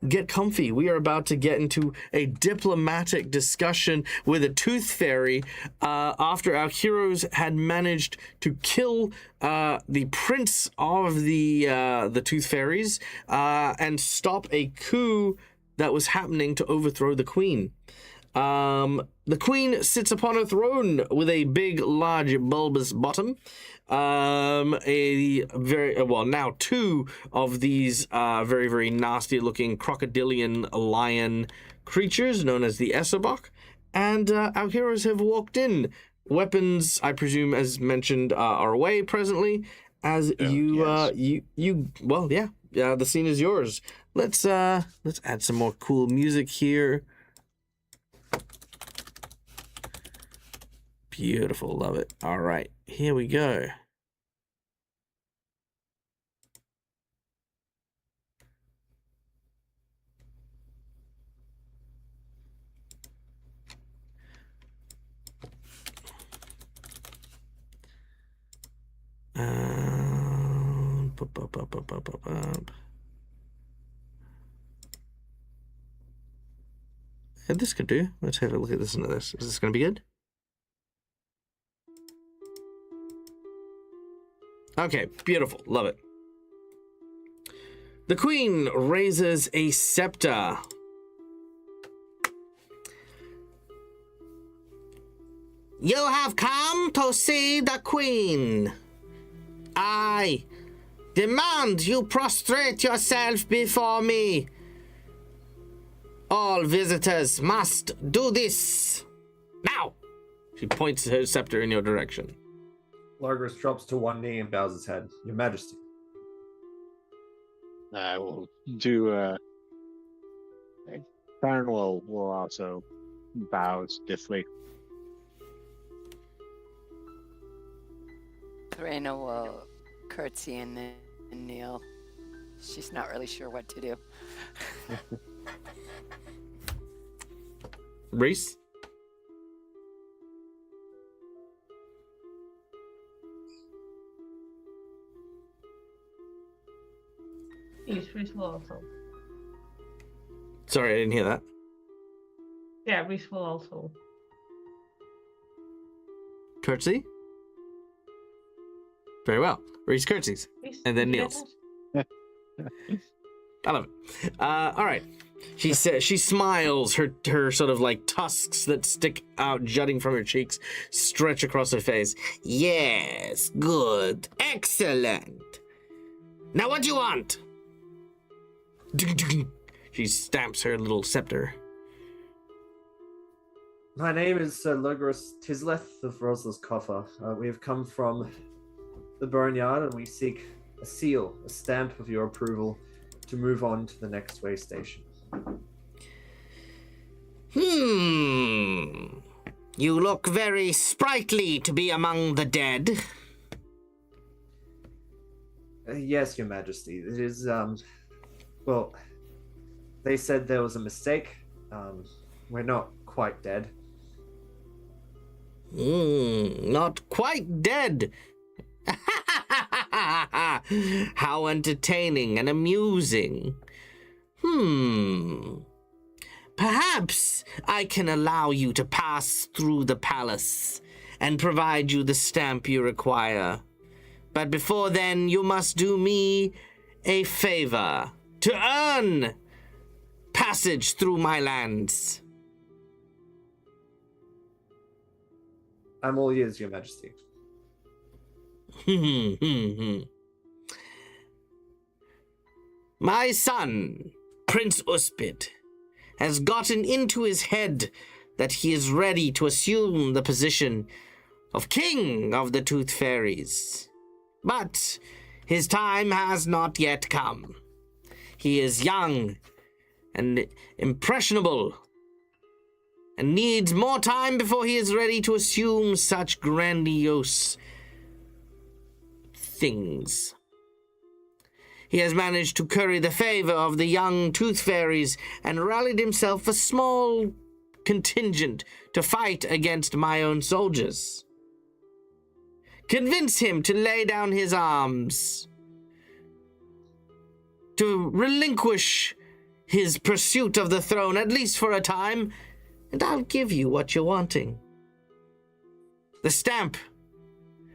get comfy. We are about to get into a diplomatic discussion with a tooth fairy after our heroes had managed to kill the prince of the tooth fairies and stop a coup that was happening to overthrow the queen. The queen sits upon a throne with a big, large, bulbous bottom. Now two of these very, very nasty looking crocodilian lion creatures known as the Essobok. And our heroes have walked in. Weapons, I presume, as mentioned, are away presently. As the scene is yours. Let's add some more cool music here. Beautiful, love it. All right, here we go. Yeah, this could do. Let's have a look at this and this. Is this going to be good? Okay, beautiful. Love it. The queen raises a scepter. You have come to see the queen. I demand you prostrate yourself before me. All visitors must do this. Now! She points her scepter in your direction. Largos drops to one knee and bows his head. Your Majesty. I will do. Tyrant will also bow stiffly. Serena will curtsy and kneel. She's not really sure what to do. Reese? Reese will also. Sorry, I didn't hear that. Yeah, Reese will also. Curtsy? Very well. Reese curtsies. Reese, And then you kneels. get I love it. All right. She says, she smiles. Her sort of like tusks that stick out, jutting from her cheeks, stretch across her face. Yes, good, excellent. Now, what do you want? She stamps her little scepter. My name is Logros Tisleth of Rosla's Coffer. We have come from the Boneyard and we seek a seal, a stamp of your approval to move on to the next way station. You look very sprightly to be among the dead. Yes, Your Majesty. It is, well, they said there was a mistake. We're not quite dead. Not quite dead. How entertaining and amusing. Perhaps I can allow you to pass through the palace and provide you the stamp you require. But before then, you must do me a favor to earn passage through my lands. I'm all ears, Your Majesty. My son, Prince Uspid, has gotten into his head that he is ready to assume the position of King of the Tooth Fairies. But his time has not yet come. He is young and impressionable and needs more time before he is ready to assume such grandiose things. He has managed to curry the favor of the young Tooth Fairies and rallied himself a small contingent to fight against my own soldiers. Convince him to lay down his arms, to relinquish his pursuit of the throne, at least for a time, and I'll give you what you're wanting. The stamp.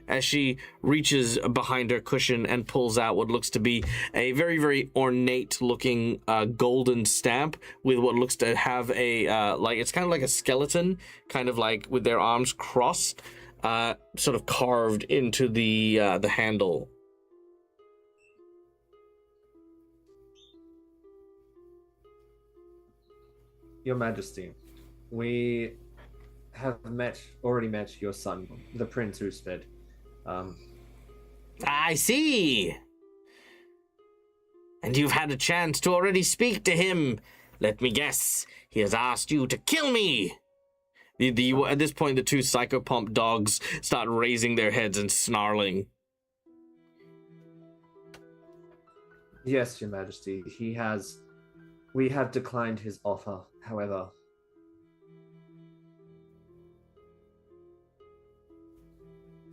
As she reaches behind her cushion and pulls out what looks to be a very, very ornate-looking golden stamp with what looks to have a, it's kind of like a skeleton, kind of like with their arms crossed, sort of carved into the handle. Your Majesty, we have already met your son, the Prince Usped. I see. And you've had a chance to already speak to him. Let me guess. He has asked you to kill me. At this point, the two psychopomp dogs start raising their heads and snarling. Yes, Your Majesty. We have declined his offer, however.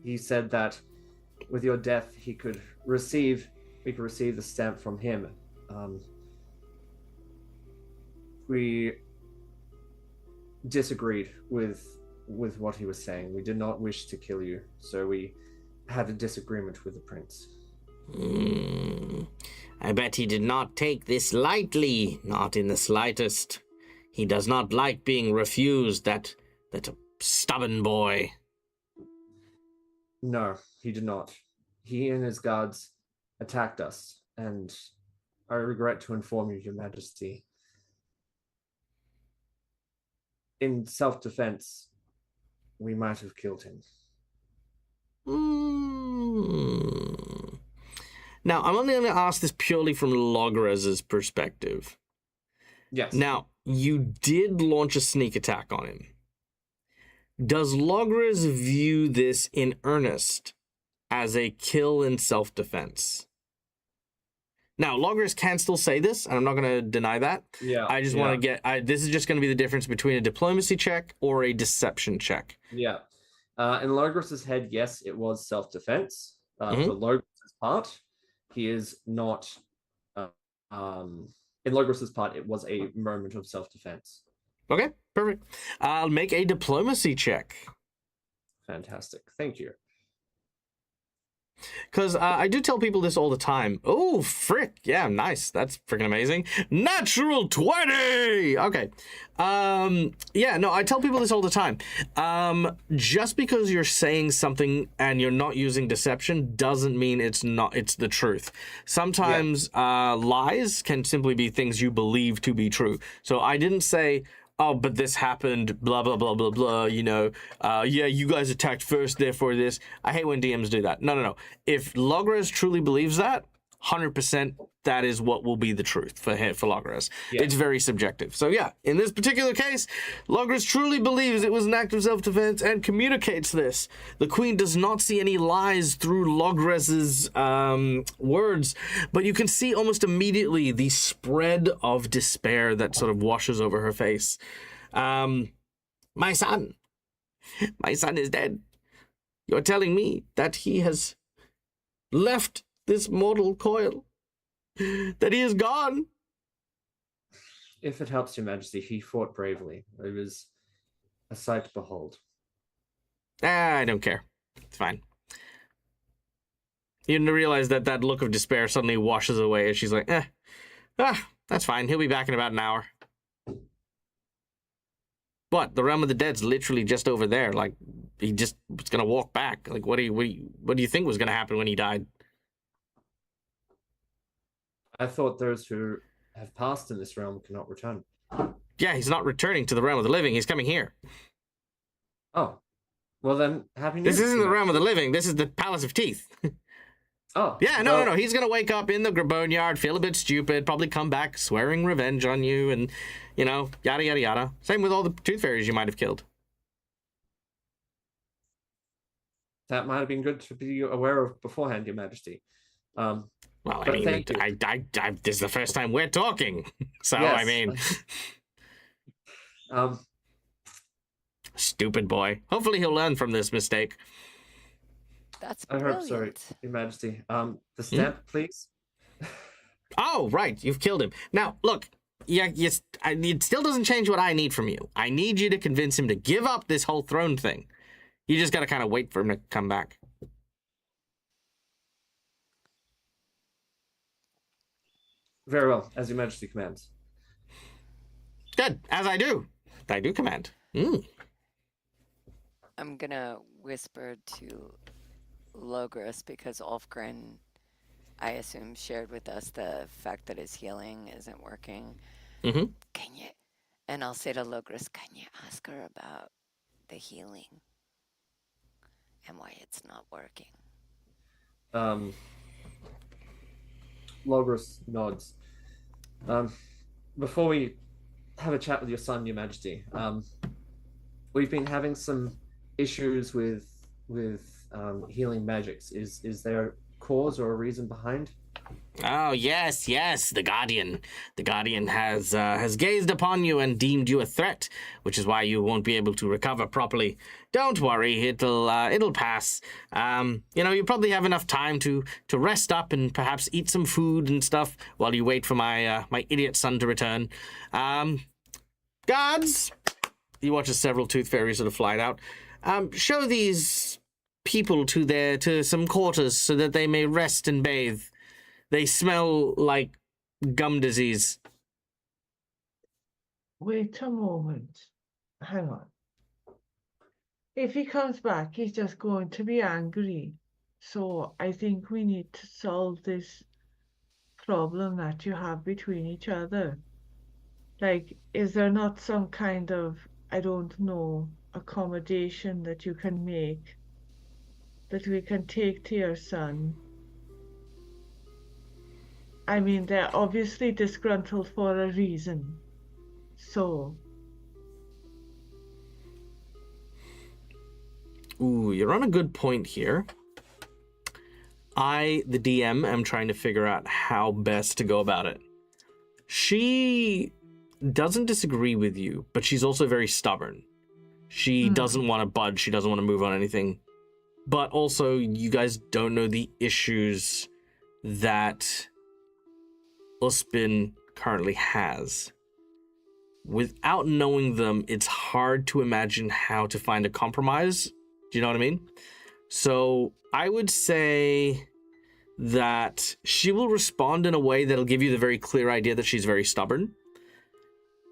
He said that with your death, we could receive the stamp from him. We disagreed with what he was saying. We did not wish to kill you, so we had a disagreement with the prince. I bet he did not take this lightly, not in the slightest. He does not like being refused, that stubborn boy. No, he did not. He and his guards attacked us, and I regret to inform you, Your Majesty. In self-defense, we might have killed him. Now, I'm only going to ask this purely from Logres's perspective. Yes. Now, you did launch a sneak attack on him. Does Logres view this in earnest as a kill in self-defense? Now, Logres can still say this, and I'm not going to deny that. Yeah. I just want to get... this is just going to be the difference between a diplomacy check or a deception check. Yeah. In Logres's head, yes, it was self-defense. For Logres's part, he is not... in Logres's part, it was a moment of self-defense. Okay, perfect. I'll make a diplomacy check. Fantastic. Thank you. Because I do tell people this all the time. Oh, frick. Yeah, nice. That's freaking amazing. Natural 20! Okay. Yeah, no, I tell people this all the time. Just because you're saying something and you're not using deception doesn't mean it's the truth. Sometimes lies can simply be things you believe to be true. So I didn't say... oh, but this happened, blah, blah, blah, blah, blah, yeah, you guys attacked first, therefore this. I hate when DMs do that. No. If Logres truly believes that, 100% that is what will be the truth for Logres. Yeah. It's very subjective. So yeah, in this particular case, Logres truly believes it was an act of self-defense and communicates this. The Queen does not see any lies through Logres's words, but you can see almost immediately the spread of despair that sort of washes over her face. My son is dead. You're telling me that he has left this mortal coil, that he is gone? If it helps, Your Majesty, he fought bravely. It was a sight to behold. I don't care. It's fine. You didn't realize that look of despair suddenly washes away as she's like, that's fine. He'll be back in about an hour. What? The realm of the dead's literally just over there. Like, he just was gonna walk back. Like, what do you think was gonna happen when he died? I thought those who have passed in this realm cannot return. Yeah, he's not returning to the realm of the living. He's coming here. Oh. Well then, happy news. This isn't the realm of the living. This is the Palace of Teeth. Oh. Yeah, no. He's going to wake up in the boneyard, feel a bit stupid, probably come back swearing revenge on you, and, yada, yada, yada. Same with all the tooth fairies you might have killed. That might have been good to be aware of beforehand, Your Majesty. Well, I mean, this is the first time we're talking, so yes. I mean, stupid boy. Hopefully, he'll learn from this mistake. That's I brilliant. hope so, Your Majesty. The stamp, please. Oh, right, you've killed him. Now, look, Yeah, yes, it still doesn't change what I need from you. I need you to convince him to give up this whole throne thing. You just gotta kind of wait for him to come back. Very well, as Your Majesty commands. Good, as I do. I do command. I'm gonna whisper to Logris because Ulfgren, I assume, shared with us the fact that his healing isn't working. Mm-hmm. Can you? And I'll say to Logris, can you ask her about the healing and why it's not working? Logris nods. Before we have a chat with your son, Your Majesty, we've been having some issues with healing magics. Is there a cause or a reason behind? Oh, yes, the Guardian. The Guardian has gazed upon you and deemed you a threat, which is why you won't be able to recover properly. Don't worry, it'll pass. You probably have enough time to rest up and perhaps eat some food and stuff while you wait for my idiot son to return. Guards, you watch as several tooth fairies sort of fly out. Show these people to some quarters so that they may rest and bathe. They smell like gum disease. Wait a moment. Hang on. If he comes back, he's just going to be angry. So I think we need to solve this problem that you have between each other. Like, is there not some kind of, I don't know, accommodation that you can make that we can take to your son? I mean, they're obviously disgruntled for a reason. So. Ooh, you're on a good point here. I, the DM, am trying to figure out how best to go about it. She doesn't disagree with you, but she's also very stubborn. She doesn't want to budge. She doesn't want to move on anything. But also, you guys don't know the issues that Uspin currently has. Without knowing them, it's hard to imagine how to find a compromise. Do you know what I mean? So I would say that she will respond in a way that'll give you the very clear idea that she's very stubborn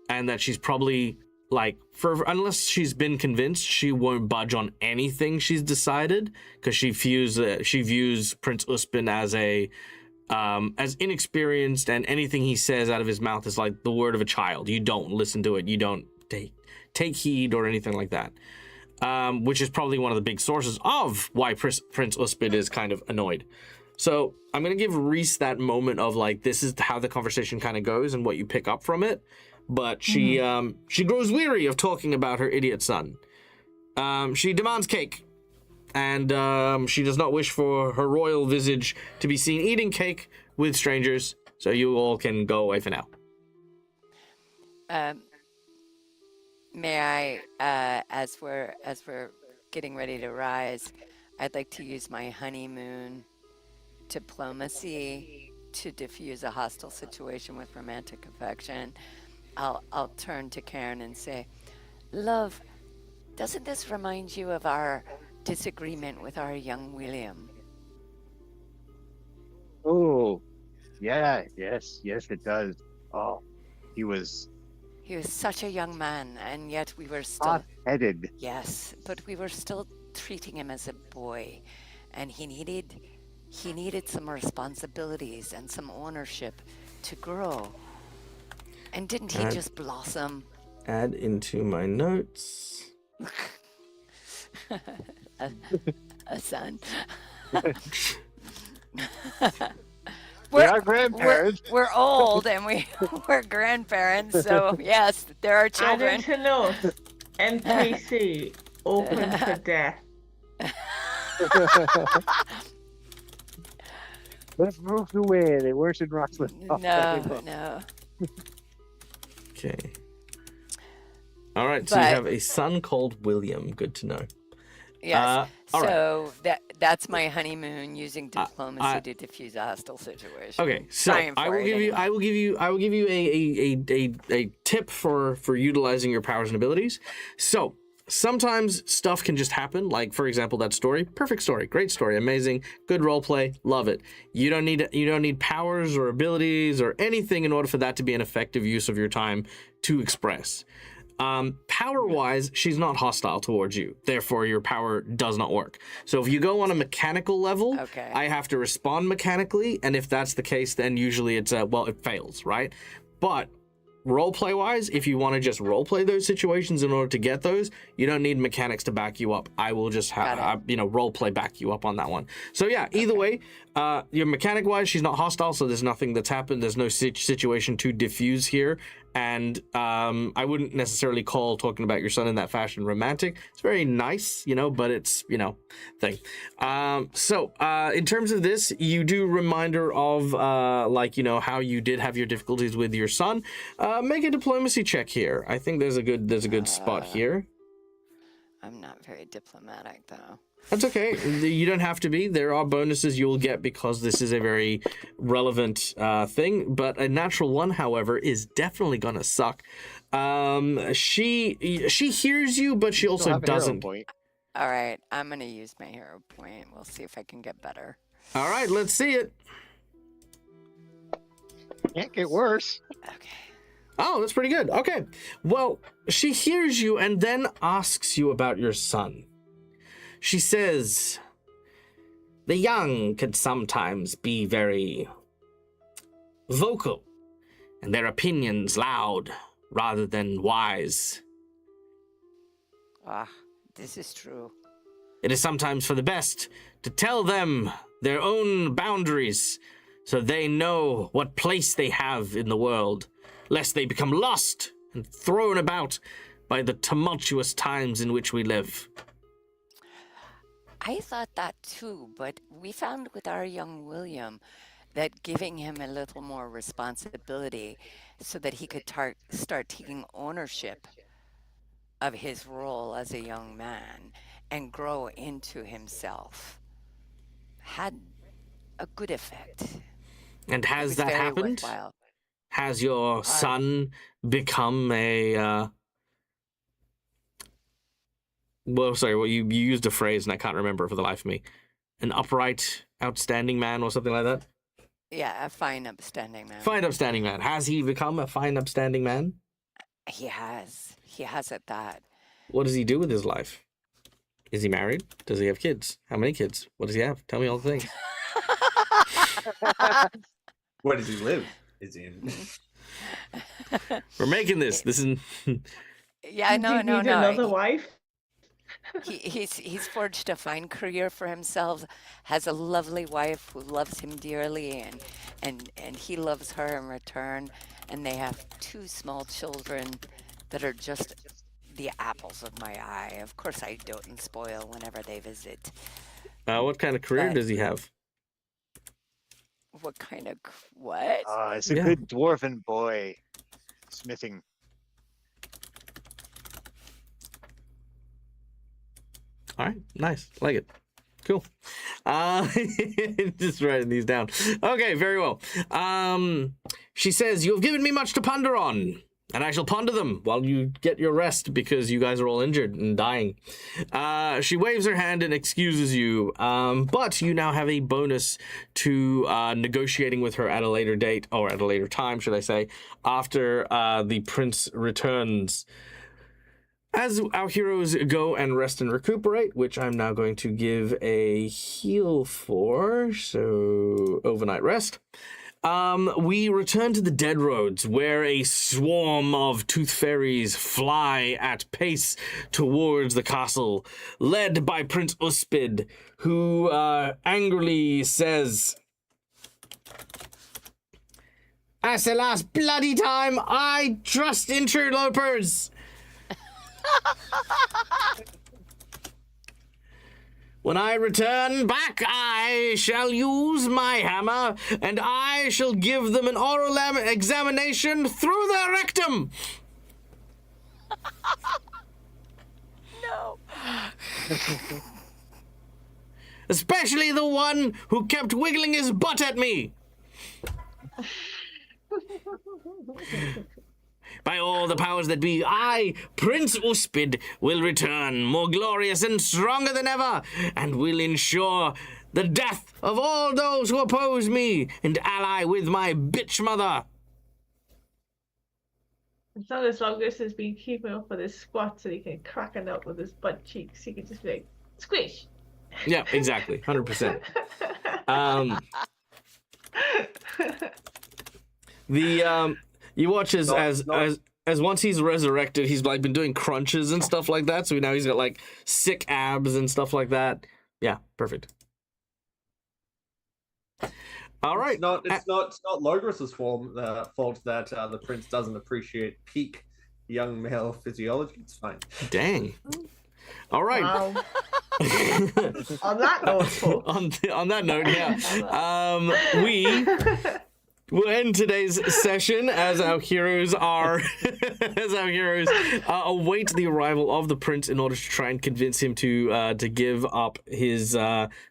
and that she's probably unless she's been convinced, she won't budge on anything she's decided because she views Prince Uspin as inexperienced, and anything he says out of his mouth is like the word of a child. You don't listen to it. You don't take heed or anything like that, which is probably one of the big sources of why Prince Uspin is kind of annoyed. So I'm going to give Reese that moment of this is how the conversation kind of goes and what you pick up from it. But she grows weary of talking about her idiot son. She demands cake. And she does not wish for her royal visage to be seen eating cake with strangers, so you all can go away for now. May I, as we're getting ready to rise, I'd like to use my honeymoon diplomacy to diffuse a hostile situation with romantic affection. I'll turn to Karen and say, "Love, doesn't this remind you of our disagreement with our young William?" Oh, yeah, yes, it does. Oh, he was such a young man, and yet we were still hot-headed. Yes, but we were still treating him as a boy, and he needed some responsibilities and some ownership to grow. And didn't he just blossom? Add into my notes. a son. We are grandparents. We're old and we're grandparents, so yes, there are children. Adding to notes, NPC, open for death. Let's move away. They worship Roxland. No. Okay. All right, so you have a son called William. Good to know. Yes. All right. So that's my honeymoon using diplomacy to diffuse a hostile situation. Okay, so Trying I for will it give you, anyway. I will give you a tip for utilizing your powers and abilities. So sometimes stuff can just happen. Like for example, that story, perfect story, great story, amazing, good role play, love it. You don't need powers or abilities or anything in order for that to be an effective use of your time to express. Power-wise, she's not hostile towards you. Therefore, your power does not work. So if you go on a mechanical level, Okay. I have to respond mechanically, and if that's the case, then usually it's it fails, right? But roleplay-wise, if you want to just roleplay those situations in order to get those, you don't need mechanics to back you up. I will just have roleplay back you up on that one. So yeah, either way, your mechanic-wise, she's not hostile, so there's nothing that's happened. There's no situation to diffuse here. And I wouldn't necessarily call talking about your son in that fashion romantic. It's very nice, but it's, thing. So in terms of this, you do reminder of how you did have your difficulties with your son. Make a diplomacy check here. I think there's a good spot here. I'm not very diplomatic, though. That's okay. You don't have to be. There are bonuses you'll get because this is a very relevant thing. But a natural one, however, is definitely gonna suck. She hears you, but she also doesn't. All right, I'm gonna use my hero point. We'll see if I can get better. All right, let's see it. Can't get worse. Okay. Oh, that's pretty good. Okay. Well, she hears you and then asks you about your son. She says, the young can sometimes be very vocal, and their opinions loud rather than wise. This is true. It is sometimes for the best to tell them their own boundaries so they know what place they have in the world, lest they become lost and thrown about by the tumultuous times in which we live. I thought that too, but we found with our young William that giving him a little more responsibility so that he could start taking ownership of his role as a young man and grow into himself had a good effect. And has that happened? Worthwhile. Has your son become a... you used a phrase and I can't remember for the life of me. An upright, outstanding man or something like that? Yeah, a fine, upstanding man. Fine, upstanding man. Has he become a fine, upstanding man? He has. He has at that. What does he do with his life? Is he married? Does he have kids? How many kids? What does he have? Tell me all the things. Where does he live? Is he in... We're making this. This is... Yeah, no. Another wife? He's forged a fine career for himself, has a lovely wife who loves him dearly, and he loves her in return, and they have 2 small children that are just the apples of my eye. Of course, I dote and spoil whenever they visit. What kind of career does he have? What kind of what? It's a good dwarven boy. Smithing. All right, nice, like it. Cool. Just writing these down. Okay, very well. She says, you have given me much to ponder on, and I shall ponder them while you get your rest because you guys are all injured and dying. She waves her hand and excuses you, but you now have a bonus to negotiating with her at a later date, or at a later time, should I say, after the prince returns. As our heroes go and rest and recuperate, which I'm now going to give a heal for, so overnight rest, we return to the Dead Roads, where a swarm of tooth fairies fly at pace towards the castle, led by Prince Uspid, who angrily says, "As the last bloody time I trust interlopers! When I return back, I shall use my hammer, and I shall give them an oral examination through their rectum." no. Especially the one who kept wiggling his butt at me. By all the powers that be, I, Prince Uspid, will return more glorious and stronger than ever, and will ensure the death of all those who oppose me and ally with my bitch mother. As long as Longus has been keeping up with his squats and he can crack it up with his butt cheeks, he can just be like, squish. Yeah, exactly. 100%. You watch as once he's resurrected, he's like been doing crunches and stuff like that. So now he's got like sick abs and stuff like that. Yeah, perfect. All right. It's not Logris's fault that the prince doesn't appreciate peak young male physiology. It's fine. Dang. All right. Wow. On that note, folks. on that note, yeah. We will end today's session as our heroes await the arrival of the prince in order to try and convince him to give up his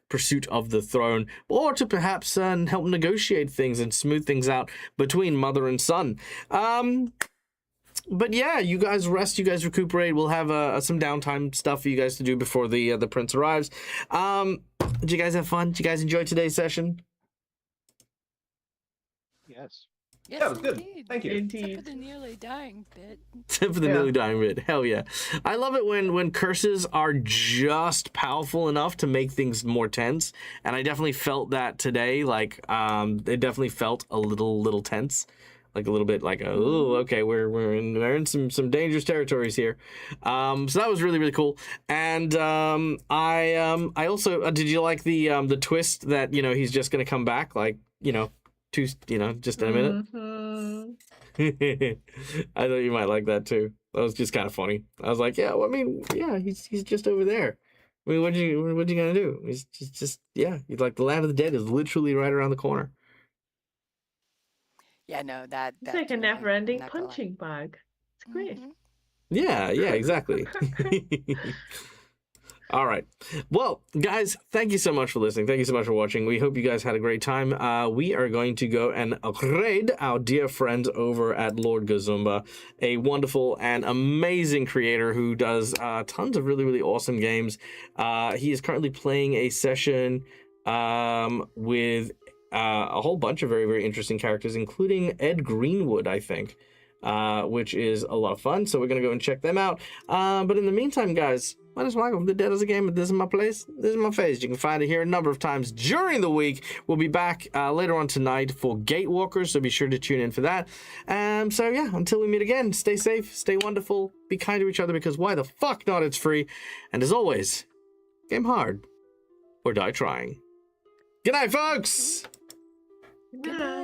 pursuit of the throne, or to perhaps help negotiate things and smooth things out between mother and son. But yeah, you guys rest, you guys recuperate. We'll have some downtime stuff for you guys to do before the prince arrives. Did you guys have fun? Did you guys enjoy today's session? Yes. Yes, Yeah, it was good. indeed. Thank you. Except Indeed. for the nearly dying bit. Except for the nearly dying bit. Hell yeah. I love it when curses are just powerful enough to make things more tense. And I definitely felt that today. Like, it definitely felt a little tense. Like a little bit like, oh, okay, we're in some dangerous territories here. So that was really, really cool. And I also did you like the twist that, you know, he's just gonna come back, like, just in a minute? Mm-hmm. I thought you might like that too. That was just kind of funny. I was like, yeah, well, I mean, yeah, he's just over there. I mean, what you gonna do? He's just he's like, the land of the dead is literally right around the corner. Yeah, no, It's that's like a really- never-ending not gonna lie. punching bag. It's great. Mhm. Yeah, exactly. All right. Well, guys, thank you so much for listening. Thank you so much for watching. We hope you guys had a great time. We are going to go and raid our dear friend over at Lord Gazumba, a wonderful and amazing creator who does tons of really, really awesome games. He is currently playing a session with a whole bunch of very, very interesting characters, including Ed Greenwood, I think, which is a lot of fun. So we're going to go and check them out. But in the meantime, guys, my name is Michael from The Dead as a Game. This is my place. This is my face. You can find it here a number of times during the week. We'll be back later on tonight for Gatewalkers, so be sure to tune in for that. So yeah, until we meet again, stay safe, stay wonderful, be kind to each other, because why the fuck not? It's free. And as always, game hard or die trying. Good night, folks! Good night.